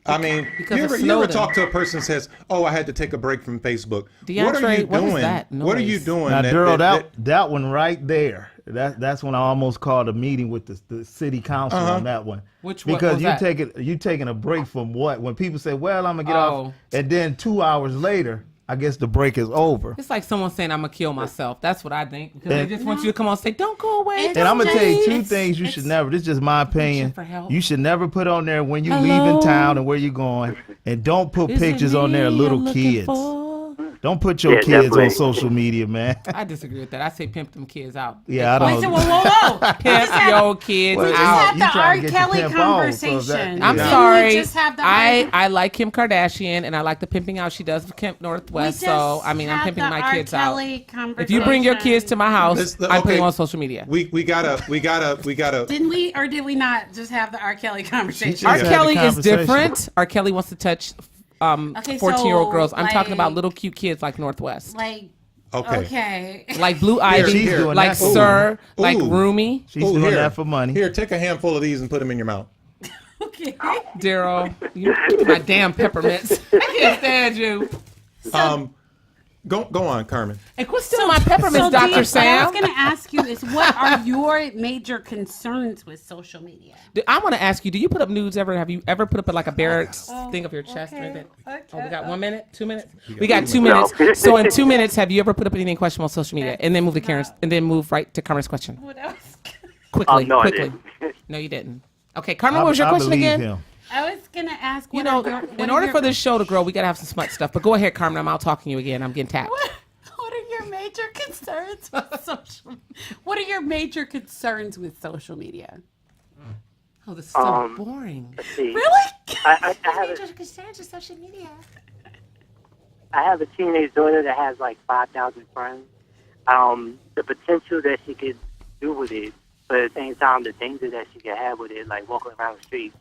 I mean, Because you of ever Snowden. talk to a person who says, "Oh, I had to take a break from Facebook." What are DeAndre, you what is doing? that What are you noise? doing? Now, that- Darryl, that- that one right there, that's when I almost called a meeting with the city council on that one. Which one because was that? you taking a break from what? When people say, "Well, I'm gonna get Oh. off," and then 2 hours later, I guess the break is over. It's like someone saying I'm gonna kill myself. That's what I think because And- they just want you to come on and say, "Don't go away." And And I'm gonna tell you two It's- things you should never. This is just my opinion. for help. You should never put on there when you Hello? leaving town and where you going, and don't put Is it pictures on there of me little you're looking kids. for? Don't put your Yeah, kids definitely. on social media, man. I disagree with that. I say pimp them kids out. Yeah, I Wait, don't. so whoa. Pimp your kids Well, We just out. had You the trying R. to get your Kelly pimp on, so conversation. that- I'm Yeah. Didn't sorry. we just have the I like Kim Kardashian and I like the pimping out she does for Camp Northwest. We So just I mean, I'm had pimping the my R. kids out. Kelly If you bring your kids to my house, This- I'm putting okay. them on social media. We gotta. Didn't we or did we not just have the R. Kelly conversation? R. had the Kelly is conversation. different. R. Kelly wants to touch 14-year-old so, girls. I'm talking about like- little cute kids like Northwest. Like, Okay. Like Blue she's Ivy, doing like that for Sir, like Ooh. Roomy. She's Ooh, doing here. that for money. Here, take a handful of these and put them in your mouth. okay. Daryl, you my damn peppermints. I can't stand you. Go on, Carmen. And quit stealing my peppermints, Dr. Dee, what I Sam. was going to ask you is, what are your major concerns with social media? I want to ask you, do you put up nudes ever? Have you ever put up like a bare thing of your chest or anything? Oh, we got 1 minute, 2 minutes? We got 2 minutes. So in 2 minutes, have you ever put up anything questionable on social media? And then move to Karen's, and then move right to Carmen's question. What else? Quickly, no, I quickly. didn't. No, you didn't. Okay, Carmen, what was your I question believe again? him. I was going to ask, You what know, are your, what in are order your- for this show to grow, we got to have some smut stuff. But go ahead, Carmen. I'm out talking to you again. I'm getting tapped. What are your major concerns with social? What are your major concerns with social media? Oh, this is so boring. Let's see. Really? I have a, concerns with social media. I have a teenage daughter that has like 5,000 friends. The potential that she could do with it, but at the same time, the danger that she could have with it, like walking around the street,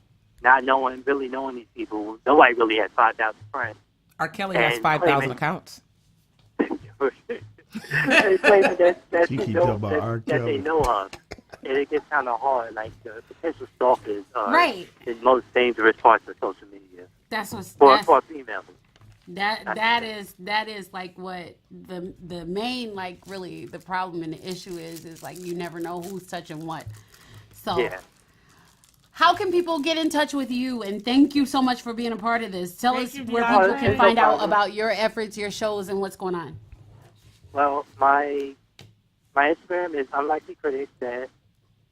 not really knowing these people. Nobody really has 5,000 friends. R. Kelly has And 5,000 claiming- accounts. And claiming that She she keep knows talking about R. that they Kelly. know her. And it gets kind of hard. Like the potential stalkers are Right. the most dangerous parts of social media That's what's for females. that is like what the main, like, really the problem and the issue is like you never know who's touching what. So Yeah. how can people get in touch with you? And thank you so much for being a part of this. Tell us where Deanna. people can No find out problem. about your efforts, your shows, and what's going on. Well, my Instagram is Unlikely Critics.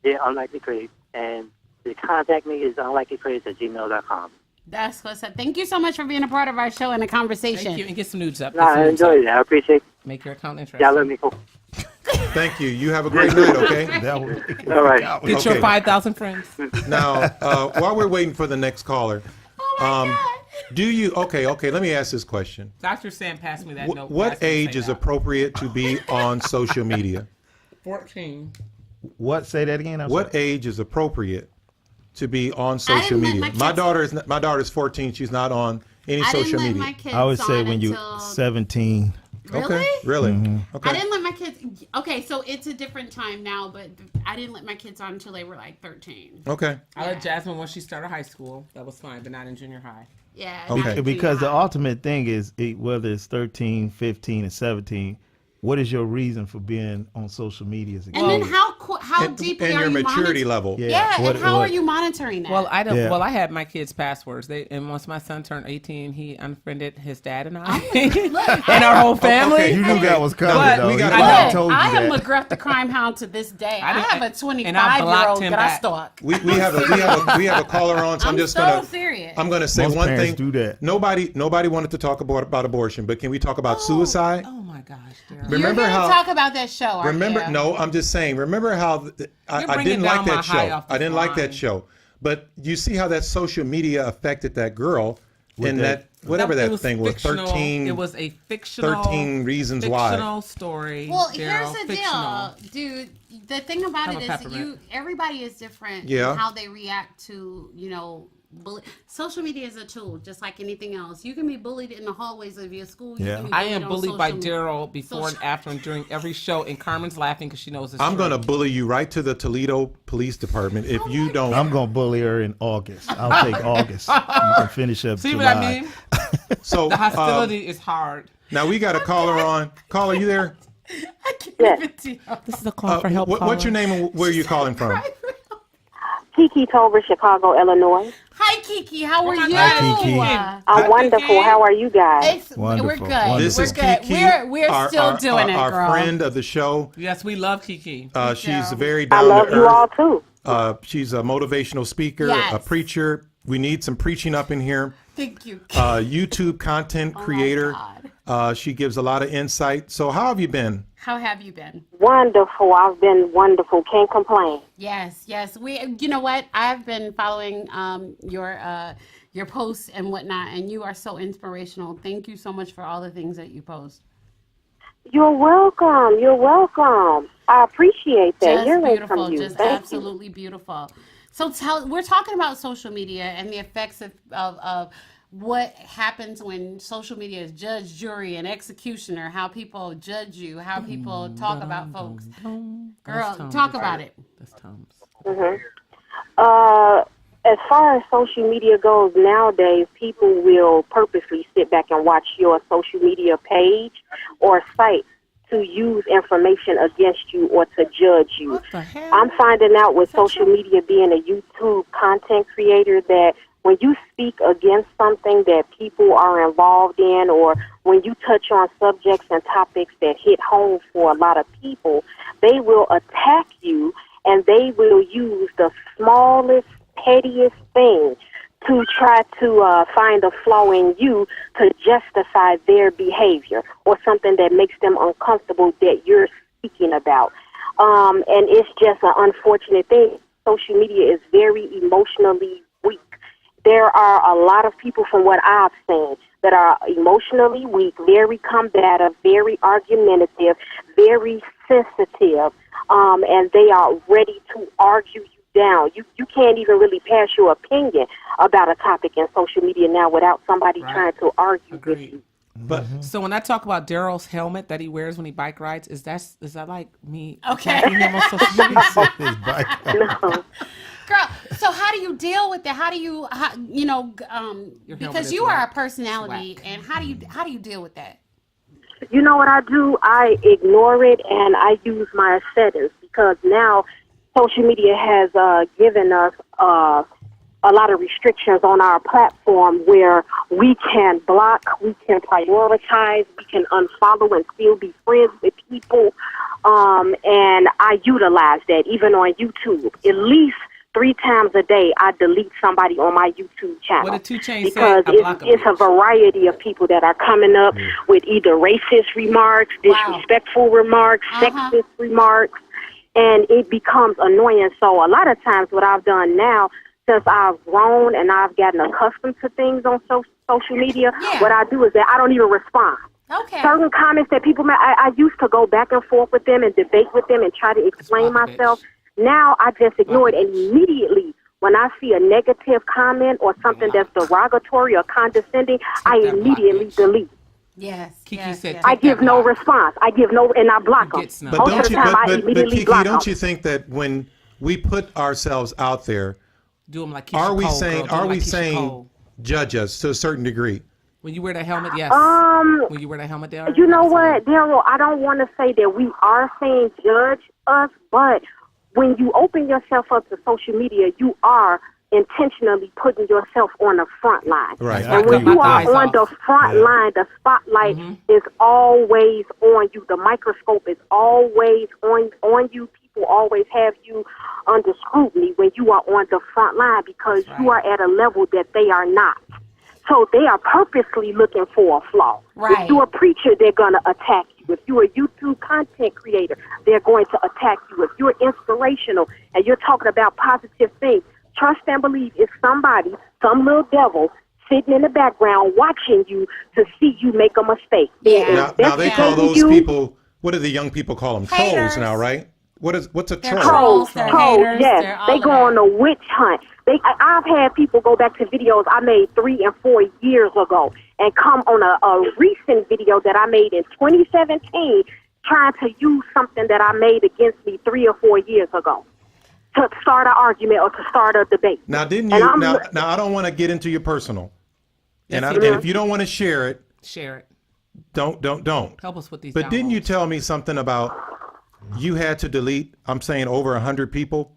Unlikely Critics, and to contact me is unlikelycritics@gmail.com. That's what's up. Thank you so much for being a part of our show and a conversation. Thank you. And get some nudes up. No, I enjoyed it. I appreciate Make your account interesting. y'all. Let me go. Thank you. You have a great night, okay? That was, All right. Get your Okay. 5,000 friends. Now, while we're waiting for the next caller, do you, okay, let me ask this question. Dr. Sam passed me that note. What Asked me to age say is that. appropriate to be on social media? 14. what? Say that again. I'm What sorry. age is appropriate to be on social didn't let media? my kids- My daughter's 14. She's not on any I didn't social let media. my kids I would say on when you're until- 17. Really? Okay, really? Mm-hmm. Okay. I didn't let my kids. Okay, so it's a different time now, but I didn't let my kids on until they were like 13. Okay. Oh. I let Jasmine when she started high school. That was fine, but not in junior high. Yeah. Okay. not Because the junior high. ultimate thing is whether it's 13, 15, and 17, what is your reason for being on social media as a And then kid? how And, deeply and are your you maturity monitoring? level. Yeah, What- and how what- are you monitoring that? Well, I don't. Yeah. Well, I had my kids' passwords. And once my son turned 18, he unfriended his dad and I, and our whole family. Okay. You knew that was coming, But though. we got- He I Look, told you I am that. McGruff the crime hound to this day. I, didn't- have a and I 25-year-old blocked him that I back. stalk. We have a caller on, so I'm just so gonna. serious. I'm gonna say Most one parents thing. do that. Nobody wanted to talk about abortion, but can we talk about suicide? Oh my gosh, Daryl. Remember You're how? gonna talk about that show, aren't Remember? you? No, I'm just saying. Remember how I bringing didn't down like my that high show. off I this didn't like line. that show. But you see how that social media affected that girl in that- that whatever It that was thing was. fictional. 13. It was a fictional. 13 reasons why. Fictional story. Well, Daryl, here's the fictional. deal, dude. The thing about Have it a is peppermint. everybody is different Yeah. in how they react to, social media is a tool, just like anything else. You can be bullied in the hallways of your school. You Yeah. can be I am on bullied by social- Daryl before and after and during every show, and Carmen's laughing because she knows it's I'm true. gonna bully you right to the Toledo Police Department if you don't. I'm going to bully her in August. I'll take August. You can finish up See July. what I mean? So The hostility is hard. now we got a caller on. Caller, you there? I can't Yes. even tell. This is a call for help. What's your name and where are you calling from? Kiki Tover, Chicago, Illinois. Hi, Kiki. How are you? Hi, Kiki. I'm wonderful. How are you guys? We're Wonderful. good. Wonderful. This we're is good. Kiki. We're still doing it, our girl. friend of the show. Yes, we love Kiki. She's very I down love to you all earth. too. She's a motivational speaker, Yes. a preacher. We need some preaching up in here. Thank you. YouTube content creator. God. She gives a lot of insight. So how have you been? How have you been? Wonderful. I've been wonderful. Can't complain. Yes, yes. You know what? I've been following your posts and whatnot, and you are so inspirational. Thank you so much for all the things that you post. You're welcome. You're welcome. I appreciate that. Just Hearing beautiful, from you. just Thank absolutely beautiful. So we're talking about social media and the effects of what happens when social media is judge, jury, and executioner, how people judge you, how people talk about folks. Girl, talk about it. That's Tom's. As far as social media goes nowadays, people will purposely sit back and watch your social media page or site to use information against you or to judge you. What the hell? I'm finding out with social media, being a YouTube content creator, that when you speak against something that people are involved in, or when you touch on subjects and topics that hit home for a lot of people, they will attack you, and they will use the smallest, pettiest thing to try to find a flaw in you to justify their behavior or something that makes them uncomfortable that you're speaking about. And it's just an unfortunate thing. Social media is very emotionally weak. There are a lot of people, from what I've seen, that are emotionally weak, very combative, very argumentative, very sensitive, and they are ready to argue you down. You can't even really pass your opinion about a topic in social media now without somebody trying to argue with you. But So when I talk about Darryl's helmet that he wears when he bike rides, is that like me? Okay. attacking him on social media? His bike. No. Girl, so how do you deal with that? How do you, Your helmet because is you are a whack. personality, It's and how do you deal with that? You know what I do? I ignore it, and I use my settings, because now social media has given us a lot of restrictions on our platform where we can block, we can prioritize, we can unfollow and still be friends with people. And I utilize that even on YouTube. At least 3 times a day, I delete somebody on my YouTube channel. What did 2 Chainz because say? I block 'em, it's a bitch. variety of people that are coming up with either racist remarks, disrespectful remarks, sexist remarks, and it becomes annoying. So a lot of times what I've done now, since I've grown and I've gotten accustomed to things on social media, what I do is that I don't even respond. Okay. Certain comments that people make, I used to go back and forth with them and debate with them and try to explain block a myself. bitch. Now I just ignore it, and immediately when I see a negative comment or something that's derogatory or condescending, I that block, immediately bitch. delete. Yes. Kiki yes, said, yes. I Take give that no block. response. I give no, and I block them. Get snubbed. But Most of don't the you, time, I but immediately Kiki, block don't them. you think that when we put ourselves out there, Do them like Keisha are we Cole, saying girl. Do 'em like Keisha saying Cole. judge us to a certain degree? When you wear that helmet, yes. When you wear that helmet, Darryl. You know what, Darryl? I don't want to say that we are saying judge us, but when you open yourself up to social media, you are intentionally putting yourself on the front line. Right. And when you are on the front line, the spotlight is always on you. The microscope is always on you. People always have you under scrutiny when you are on the front line, because you are at a level that they are not. So they are purposely looking for a flaw. Right. If you're a preacher, they're going to attack you. If you're a YouTube content creator, they're going to attack you. If you're inspirational and you're talking about positive things, trust and believe it's somebody, some little devil, sitting in the background watching you to see you make a mistake. Yeah. Now they call those you people, what do the young people call them? Haters. Trolls now, right? What's a They're troll? trolls. They're Trolls, haters. yes. They're all They of go that. on a witch hunt. I've had people go back to videos I made 3 and 4 years ago and come on a recent video that I made in 2017 trying to use something that I made against me 3 or 4 years ago to start an argument or to start a debate. Now, didn't And you? I'm- Now, I don't want to get into your personal, and, Yes, and you do. if you don't want to share it, Share it. don't. Help us with these. But didn't you downloads. tell me something about you had to delete? I'm saying over 100 people.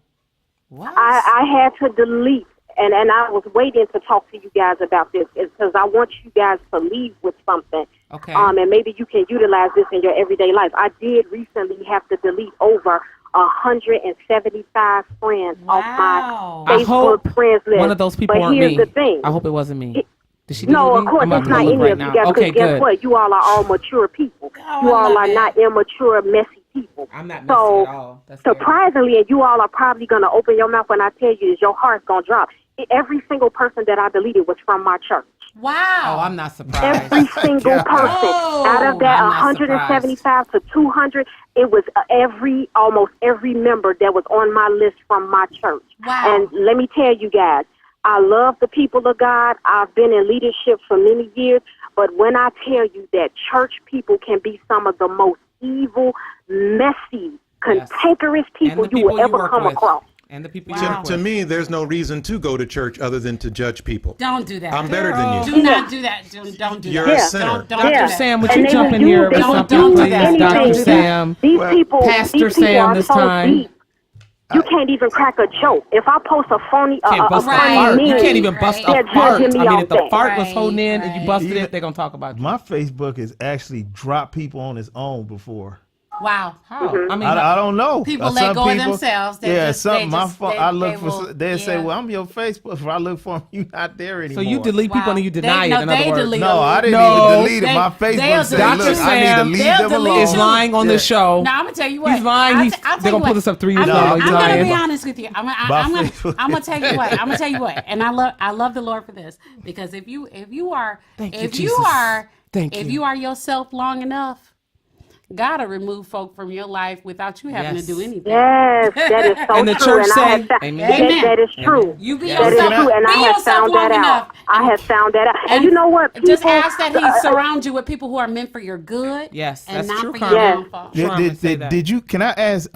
What? I had to delete, and I was waiting to talk to you guys about this because I want you guys to leave with something. Okay. And maybe you can utilize this in your everyday life. I did recently have to delete over 175 friends off Wow. my I Facebook hope friends list. one of those people but weren't here's me. the thing. I hope it wasn't me. Did she No, delete of me? course, I'm about it's to not look any right of you now. guys. Okay, Because guess good. what? You all are all mature people. Oh, You I all love are it. not immature, messy people. I'm not messy So, at all. That's scary. surprisingly, and you all are probably going to open your mouth when I tell you, is your heart's going to drop. Every single person that I deleted was from my church. Wow. Oh, I'm not surprised. Every single person. Oh, Out of that I'm not 175 to 200, it was almost every member that was on my list from my church. Wow. And let me tell you guys, I love the people of God. I've been in leadership for many years. But when I tell you that church people can be some of the most evil, messy, cantankerous people you will ever come across. And the people Wow. To me, there's no reason to go to church other than to judge people. Don't do that. I'm better than you. Do not do that. Don't do You're that. a sinner. Don't do Dr. that. Sam, would And you they jump will in here use- with they will something, do please, anything. Dr. Sam? These people, Pastor these people Sam are this so time. deep. You can't even crack a joke. If I post a phony, Can't bust a Right, fart. You meme, can't even bust they're a fart. judging me I mean, off if the that. fart was holding in and you Right. busted it, they're going to talk about you. My Facebook has actually dropped people on its own before. Wow. How? I mean, I don't know. People Some let go of themselves. They Yeah, just- something. they My just- phone. they- I look they for. will- They say, yeah. "Well, I'm your Facebook. If I look for them, you not there anymore." so you delete people and you deny it, in other words. No, I didn't No. even delete it. My Facebook said, delete "Look, you. I need to Sam, leave they'll them delete alone." Is you. lying on the show. No, I'm gonna tell you what. He's lying. I'll He's- t- I'll they're tell gonna you pull what. this up 3 years I'm from gonna- now. I'm He's gonna be lying. honest with you. I'm My gonna Facebook. tell you what. I'm gonna tell you what. And I love the Lord for this, because if you are Thank you, if Jesus. you are Thank if you. you are yourself long enough, God will remove folk from your life without you having Yes. to do anything. Yes, that is so And the true. church and I say, have found, Amen. that is true. You be That is yourself. true, and be I have yourself found long that enough. out. I have found that out. And you know what? People, Just ask that He surround you with people who are meant for your good. Yes, and that's not true, for Carmen. your Yes. downfall. Carmen, say that. Did you? Can I ask?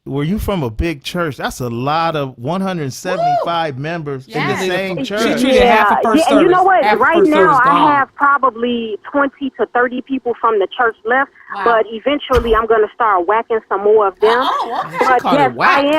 Were you from a big church? That's a lot of 175 members in Yes. the same She church. treated half of first and you know service. what? Half of Right first now, service I gone. have probably 20 to 30 people from the church left, Wow. but eventually I'm going to start whacking some more of them. Oh, okay. But called it yes, whack. I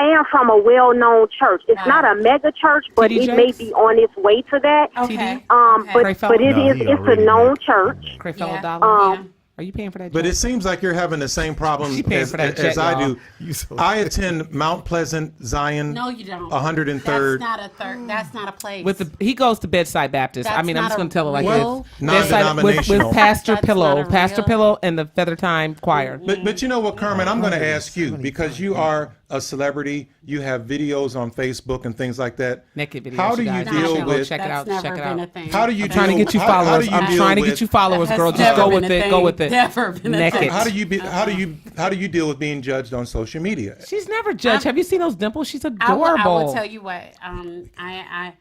am from a well-known church. It's Wow. not a mega church, but TD it may Jakes? be on its way to that. Okay. But Okay. but it No, is he it's a already known made- church. Crayfellow Yeah. Dollar. Yeah. Are you paying for that? But Joe? it seems like you're having the same problem She paying as, for that as jet, I y'all. do. You so- I attend Mount Pleasant Zion. No, you don't. 103rd. That's not a third. That's not a place. He goes to Bedside Baptist. That's I'm not just a going to tell it like real- this. Bedside Non-denominational. with Pastor That's Pillow, not a Pastor real- Pillow, and the Feather Time Choir. But you know what, Carmen? I'm going to ask you, because you are a celebrity. You have videos on Facebook and things like that. Naked videos. How do you guys. deal Go with? Check it out. That's Check never it been out. a thing. How do you I'm trying to deal- get you how do followers. you I'm deal trying to with- get you followers, That's girl. Just never go been with a it. thing. Go with it. Never been a Naked. thing. How do you deal with being judged on social media? She's never judged. Have you seen those dimples? She's I adorable. will tell you what. I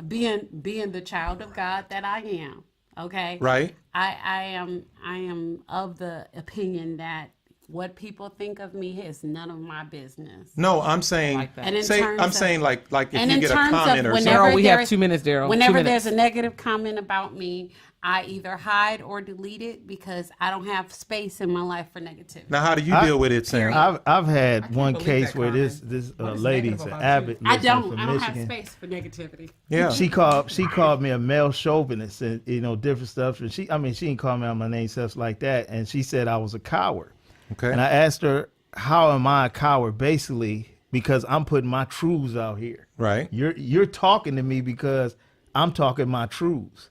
being the child of God that I am. Okay. Right. I am of the opinion that what people think of me is none of my business. No, I'm saying. like that. And in say, terms I'm of- saying like if and you in get a terms of comment or whenever something. Daryl, we there have is- 2 minutes, Daryl. 2 Whenever minutes. there's a negative comment about me, I either hide or delete it because I don't have space in my life for negativity. Now, how do you deal with it, Sam? I've had one believe case that, where Carmen. this What is lady's negative an about avid I listener don't. from I don't have Michigan. space for negativity. Yeah. She called me a male chauvinist and different stuff. And she didn't call me out my name, stuff like that. And she said I was a coward. Okay. And I asked her, how am I a coward? Basically, because I'm putting my truths out here. Right. You're talking to me because I'm talking my truths.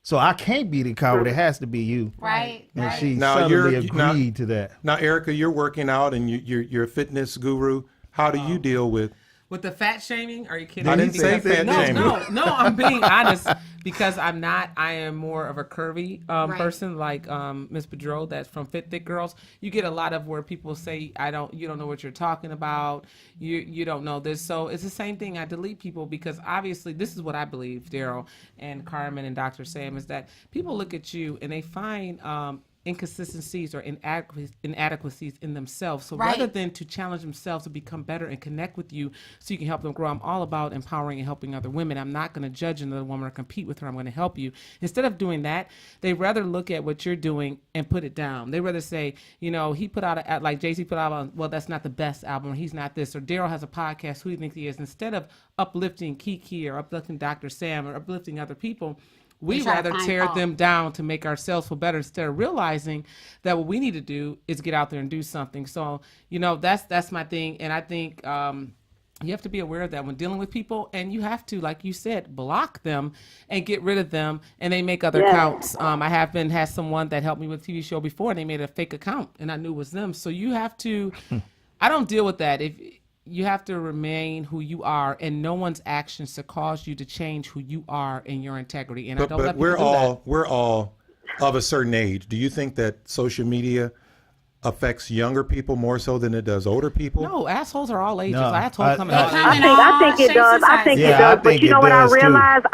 So I can't be the coward. It has to be you. Right. And Right. she Now, suddenly you're- now- agreed to that. Now, Erica, you're working out and you're a fitness guru. How do you deal with? With the fat shaming? Are you kidding? I me? didn't say Because- fat no, shaming. No, I'm being honest because I'm not. I am more of a curvy Right. person, like Miss Bedreau, that's from Fit Thick Girls. You get a lot of where people say, you don't know what you're talking about. You don't know this. So it's the same thing. I delete people because obviously this is what I believe, Daryl and Carmen and Dr. Sam, is that people look at you and they find inconsistencies or inadequacies in themselves. So Right. rather than to challenge themselves to become better and connect with you so you can help them grow, I'm all about empowering and helping other women. I'm not going to judge another woman or compete with her. I'm going to help you. Instead of doing that, they rather look at what you're doing and put it down. They rather say, he put out like Jay-Z put out, well, that's not the best album, or he's not this, or Darryl has a podcast, who do you think he is? Instead of uplifting Kiki or uplifting Dr. Sam or uplifting other people, we try to rather find tear fault. them down to make ourselves feel better instead of realizing that what we need to do is get out there and do something. So, that's my thing. And I think You have to be aware of that when dealing with people, and you have to, like you said, block them and get rid of them, and they make other accounts. I have had someone that helped me with a TV show before, and they made a fake account, and I knew it was them. So you have to, I don't deal with that. If you have to remain who you are, and no one's actions to cause you to change who you are and your integrity. And I don't let people do that. We're all of a certain age. Do you think that social media affects younger people more so than it does older people? No, assholes are all ages. No, I told coming I think it does. I think it does. But you know what I realized?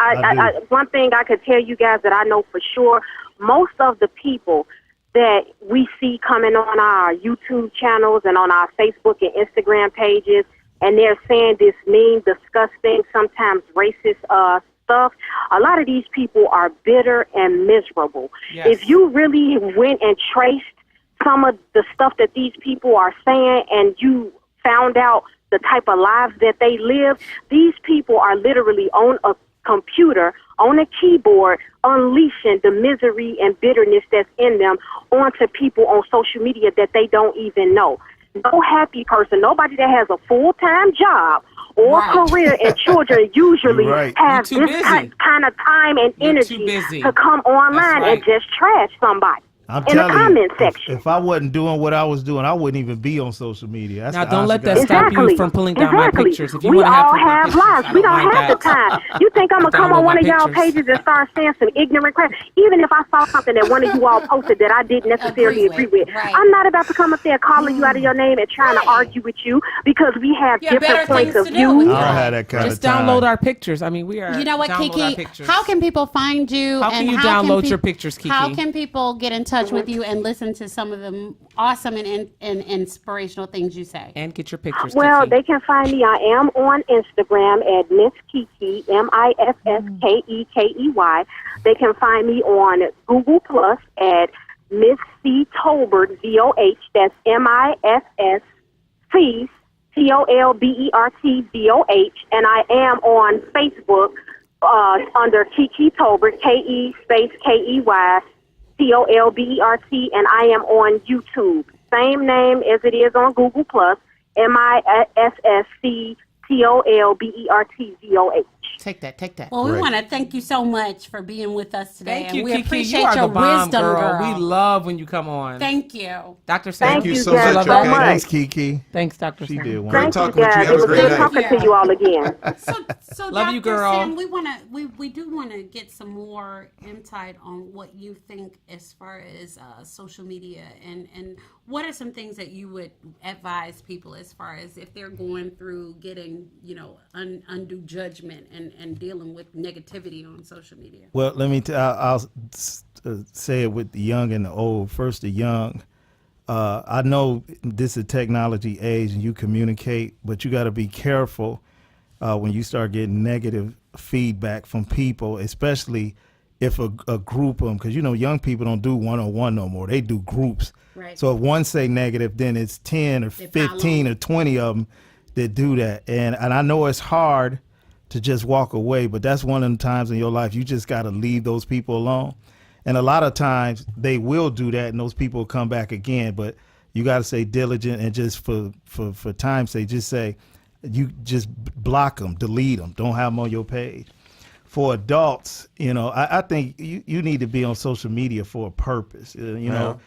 One thing I could tell you guys that I know for sure, most of the people that we see coming on our YouTube channels and on our Facebook and Instagram pages, and they're saying this mean, disgusting, sometimes racist stuff, a lot of these people are bitter and miserable. Yes. If you really went and traced some of the stuff that these people are saying and you found out the type of lives that they live, these people are literally on a computer, on a keyboard, unleashing the misery and bitterness that's in them onto people on social media that they don't even know. No happy person, nobody that has a full-time job or career and children usually have this kind of time and energy to come online and just trash somebody. I'm in the telling comment you, section. if I wasn't doing what I was doing, I wouldn't even be on social media. That's now, the don't let that honest stop God. you from pulling down my pictures. If you we want to all have have lives. We don't have the time. You think I'm going to come on one of y'all pictures. pages and start saying some ignorant crap? Even if I saw something that one of you all posted that I didn't necessarily agree with. I'm not about to come up there calling you out of your name and trying to argue with you because we have different points of view. I don't have that kind Just of time. download our pictures. I mean, we are. You know what, download our Kiki? pictures. How can people find you? How can and you how download can your pictures, Kiki? How can people get in touch with you and listen to some of the awesome and inspirational things you say? And get your pictures, Well, Kiki. they can find me. I am on Instagram at Miss Kiki, MISSKEKEY. They can find me on Google Plus at Miss C Tolbert, VOH. That's MISSC TOLBERT VOH. And I am on Facebook under Kiki Tolbert, KE space KEY TOLBERT, and I am on YouTube. Same name as it is on Google Plus, MISSC TOLBERT VOH. Take that. Well, we want to thank you so much for being with us today. Thank you, and we Kiki. appreciate You are your the bomb, wisdom, girl. We love when you come on. Thank you. Dr. Sam. Thank you so much. Thanks, Kiki. Thanks, Dr. She Sam. did one. Great Thank talking you, with you. guys. Have It a was great good night. talking to you all again. So Love Dr. you, girl. Sam, we do want to get some more insight on what you think as far as social media and what are some things that you would advise people as far as if they're going through getting, undue judgment and dealing with negativity on social media? Well, let me. I'll say it with the young and the old. First, the young. I know this is technology age, and you communicate, but you got to be careful when you start getting negative feedback from people, especially if a group of them, because young people don't do one-on-one no more. They do groups. Right. So if one say negative, then it's 10 or 15 or 20 of them that do that. And I know it's hard to just walk away, but that's one of the times in your life you just got to leave those people alone. And a lot of times they will do that, and those people will come back again. But you got to stay diligent, and just for time's sake, just say, you just block them, delete them, don't have them on your page. For adults, I think you need to be on social media for a purpose. Right.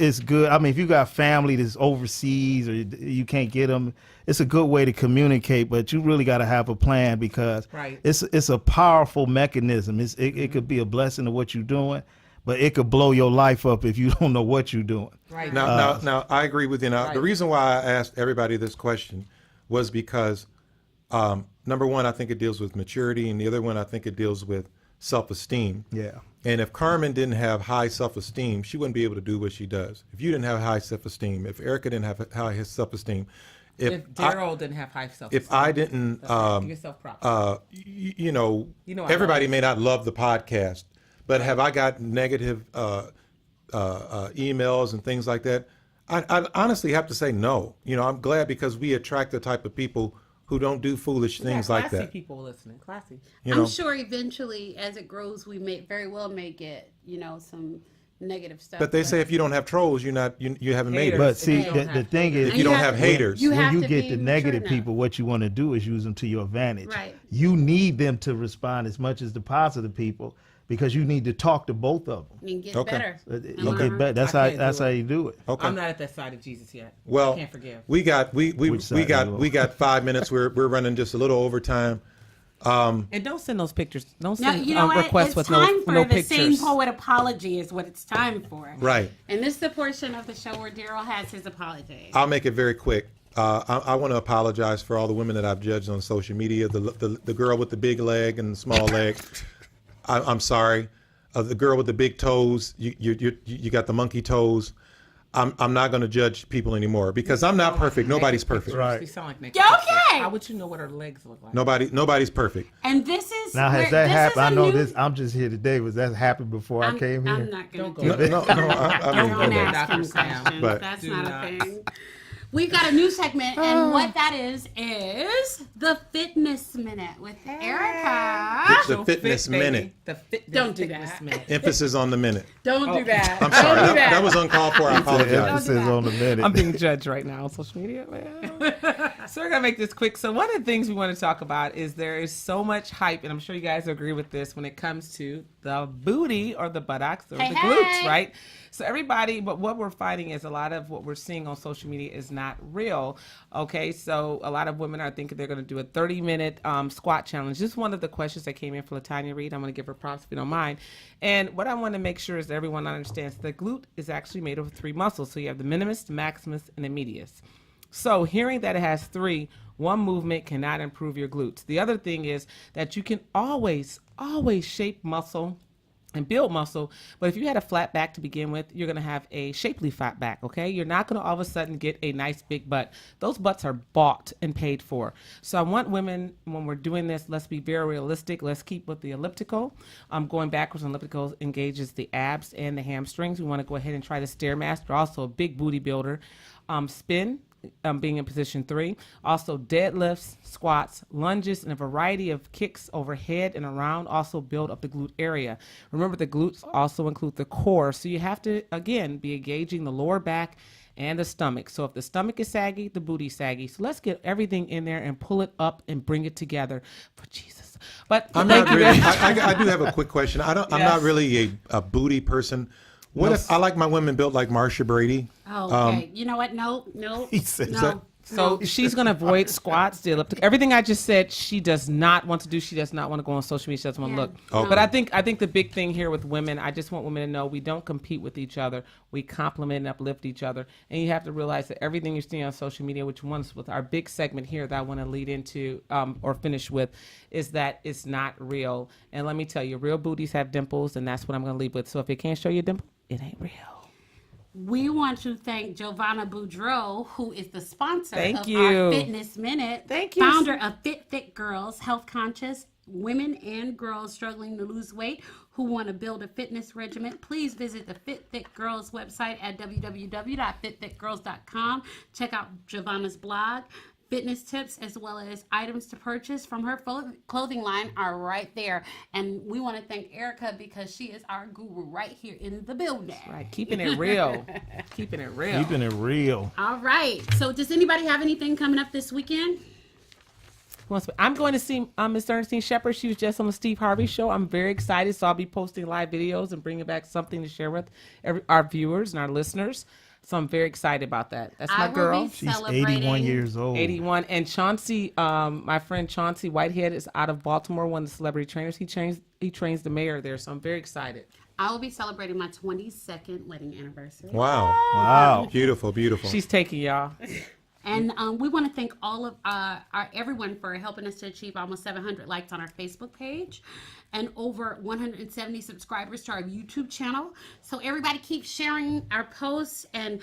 It's good. I mean, if you got family that's overseas or you can't get them, it's a good way to communicate. But you really got to have a plan, because it's a powerful mechanism. It could be a blessing to what you're doing, but it could blow your life up if you don't know what you're doing. Right. Now, I agree with you. Now, the reason why I asked everybody this question was because, number one, I think it deals with maturity, and the other one, I think it deals with self-esteem. Yeah. And if Carmen didn't have high self-esteem, she wouldn't be able to do what she does. If you didn't have high self-esteem, if Erica didn't have high self-esteem, if Darryl didn't have high self-esteem, if I didn't, give yourself props. Everybody may not love the podcast, but have I got negative emails and things like that? I honestly have to say no. I'm glad, because we attract the type of people who don't do foolish things like that. Classy people listening, classy. I'm sure eventually, as it grows, we may get, some negative stuff. But they say if you don't have trolls, you haven't made it. But see, They don't the thing is, if you don't have haters, you when have you to get be the mature negative enough. people, what you want to do is use them to your advantage. Right. You need them to respond as much as the positive people because you need to talk to both of them. And get Okay. better. You get better. That's I how can't that's do how it. you do it. okay. I'm not at that side of Jesus yet. Well, I can't forgive. we got Which side we you got 5 minutes. We're running just a little over time. And don't send those pictures. Don't No, send you know what? requests It's with time no for no the pictures. Same Poet apology is what it's time for. Right. And this is the portion of the show where Darryl has his apology. I'll make it very quick. I want to apologize for all the women that I've judged on social media. The girl with the big leg and the small leg. I'm sorry. The girl with the big toes. You got the monkey toes. I'm not going to judge people anymore because I'm not perfect. Nobody's perfect. Right. They sound like naked Yeah, pictures. okay. How would you know what her legs look like? Nobody's perfect. And this is Now where- has that this happened? is I a know new- this. I'm just here today. Was that happened before I came here? I'm not going Don't to go do No, it. no. I mean, Don't okay. ask him Dr. Sam. questions. But- That's Do not not. a thing. We've got a new segment, and what that is the Fitness Minute with Erica. The fitness Fit, baby. minute. The Don't do fitness that. minute. Emphasis on the minute. Don't do that. I'm sorry. Don't do That was uncalled for. I The apologize. emphasis on the minute. I'm being judged right now on social media. So we're gonna make this quick. So one of the things we want to talk about is there is so much hype, and I'm sure you guys agree with this when it comes to the booty or the buttocks or Hey, the glutes, hey. right? So everybody, but what we're finding is a lot of what we're seeing on social media is not real. Okay, so a lot of women are thinking they're going to do a 30-minute squat challenge. This is one of the questions that came in for Latanya Reed. I'm going to give her props if you don't mind. And what I want to make sure is that everyone understands the glute is actually made of 3 muscles. So you have the minimus, the maximus, and the medius. So hearing that it has 3, one movement cannot improve your glutes. The other thing is that you can always shape muscle and build muscle, but if you had a flat back to begin with, you're going to have a shapely flat back, okay? You're not going to all of a sudden get a nice big butt. Those butts are bought and paid for. So I want women, when we're doing this, let's be very realistic. Let's keep with the elliptical. Going backwards on elliptical engages the abs and the hamstrings. We want to go ahead and try the Stairmaster, also a big booty builder. Spin. Being in position 3. Also deadlifts, squats, lunges, and a variety of kicks overhead and around also build up the glute area. Remember, the glutes also include the core, so you have to, again, be engaging the lower back and the stomach. So if the stomach is saggy, the booty's saggy. So let's get everything in there and pull it up and bring it together for Jesus. But I'm thank not you really. very much. I do have a quick question. I'm Yes. not really a booty person. What if I like my women built like Marsha Brady? Oh, okay. You know what? No. He said no. that. So she's going to avoid squats, the elliptical. Everything I just said, she does not want to do. She does not want to go on social media. She doesn't want to Yeah. look. Okay. But I think the big thing here with women, I just want women to know we don't compete with each other. We complement and uplift each other. And you have to realize that everything you're seeing on social media, which one's with our big segment here that I want to lead into or finish with, is that it's not real. And let me tell you, real booties have dimples, and that's what I'm going to leave with. So if it can't show you a dimple, it ain't real. We want to thank Giovanna Boudreau, who is the sponsor Thank of you. our Fitness Minute. Thank you. Founder of Fit Thick Girls, health conscious women and girls struggling to lose weight who want to build a fitness regimen. Please visit the Fit Thick Girls website at www.fitthickgirls.com. Check out Giovanna's blog. Fitness tips as well as items to purchase from her clothing line are right there. And we want to thank Erica because she is our guru right here in the building. Right, keeping it real. Keeping it real. Keeping it real. All right. So does anybody have anything coming up this weekend? I'm going to see Miss Ernestine Shepard. She was just on the Steve Harvey show. I'm very excited, so I'll be posting live videos and bringing back something to share with our viewers and our listeners. So I'm very excited about that. That's my girl. She's 81 years old. 81. And Chauncey, my friend Chauncey Whitehead is out of Baltimore, one of the celebrity trainers. He trains the mayor there, so I'm very excited. I will be celebrating my 22nd wedding anniversary. Wow. Wow. Beautiful, beautiful. She's taking y'all. And we want to thank all of everyone for helping us to achieve almost 700 likes on our Facebook page and over 170 subscribers to our YouTube channel. So everybody keep sharing our posts and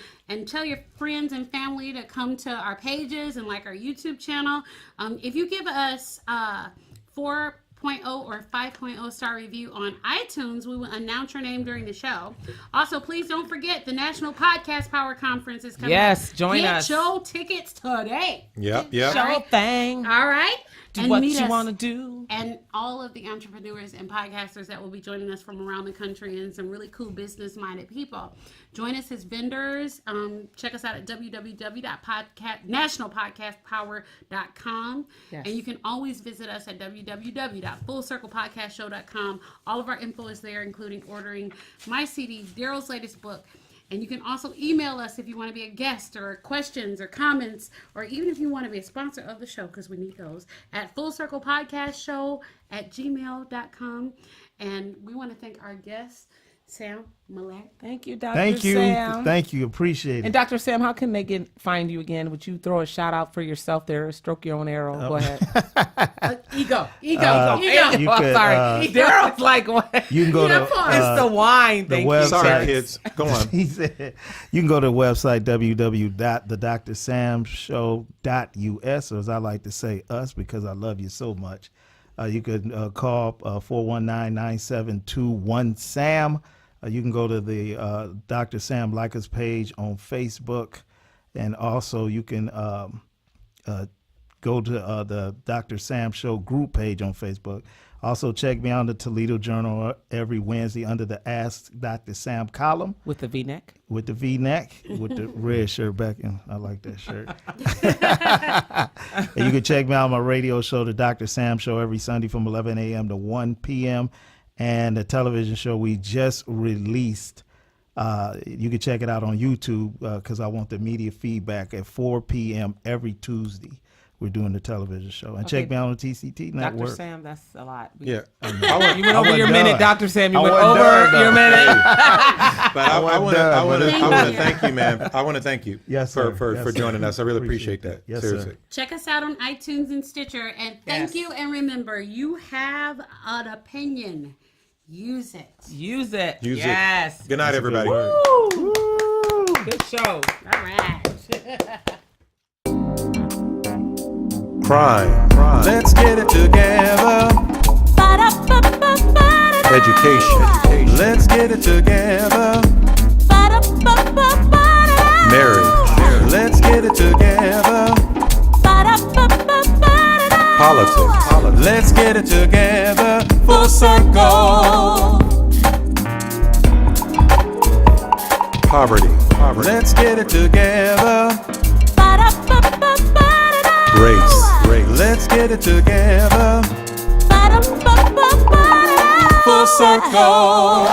tell your friends and family to come to our pages and like our YouTube channel. If you give us 4.0 or 5.0 star review on iTunes, we will announce your name during the show. Also, please don't forget the National Podcast Power Conference is coming. Yes, up. join Get us. your tickets today. Yep. Show thing. All right. Do And what meet you us. want to do. And all of the entrepreneurs and podcasters that will be joining us from around the country and some really cool business-minded people. Join us as vendors. Check us out at www.nationalpodcastpower.com. Yes. And you can always visit us at www.fullcirclepodcastshow.com. All of our info is there, including ordering my CD, Darryl's latest book. And you can also email us if you want to be a guest or questions or comments, or even if you want to be a sponsor of the show, because we need those, at fullcirclepodcastshow@gmail.com. And we want to thank our guest, Sam Millett. Thank you, Dr. Thank you. Sam. Thank you. Appreciate it. And Dr. Sam, how can they find you again? Would you throw a shout out for yourself there? Stroke your own arrow. Go ahead. Ego. you I'm could, sorry. Daryl's like, what? You can go to It's the wine. the Thank website. you. Sorry, kids. Go on. He said, you can go to the website www.thedrsamshow.us, or as I like to say, us, because I love you so much. You could call 419-972-1SAM. You can go to the Dr. Sam Likers page on Facebook, and also you can go to the Dr. Sam Show group page on Facebook. Also, check me out in the Toledo Journal every Wednesday under the Ask Dr. Sam column. With the V-neck. With the V-neck, with the red shirt back in. I like that shirt. And you can check me out on my radio show, The Dr. Sam Show, every Sunday from 11 a.m. to 1 p.m. And the television show we just released, you can check it out on YouTube because I want the media feedback at 4 p.m. every Tuesday. We're doing the television show. And Okay. check me out on the TCT network. Dr. Sam, that's a lot. Yeah. You went over your done. minute, Dr. Sam. You I went wasn't over done, your though. minute. But I want to Thank you. thank you, man. I want to thank you Yes, sir. for Yes, sir. joining us. I really appreciate that. Yes, Seriously. sir. Check us out on iTunes and Stitcher. And thank Yes. you. And remember, you have an opinion. Use it. Use it. Use it. Yes. Good night, everybody. Good show. All right. Crime. Let's get it together. Education. Let's get it together. Marriage. Let's get it together. Politics. Let's get it together. Full circle. Poverty. Let's get it together. Race. Let's get it together. Full circle.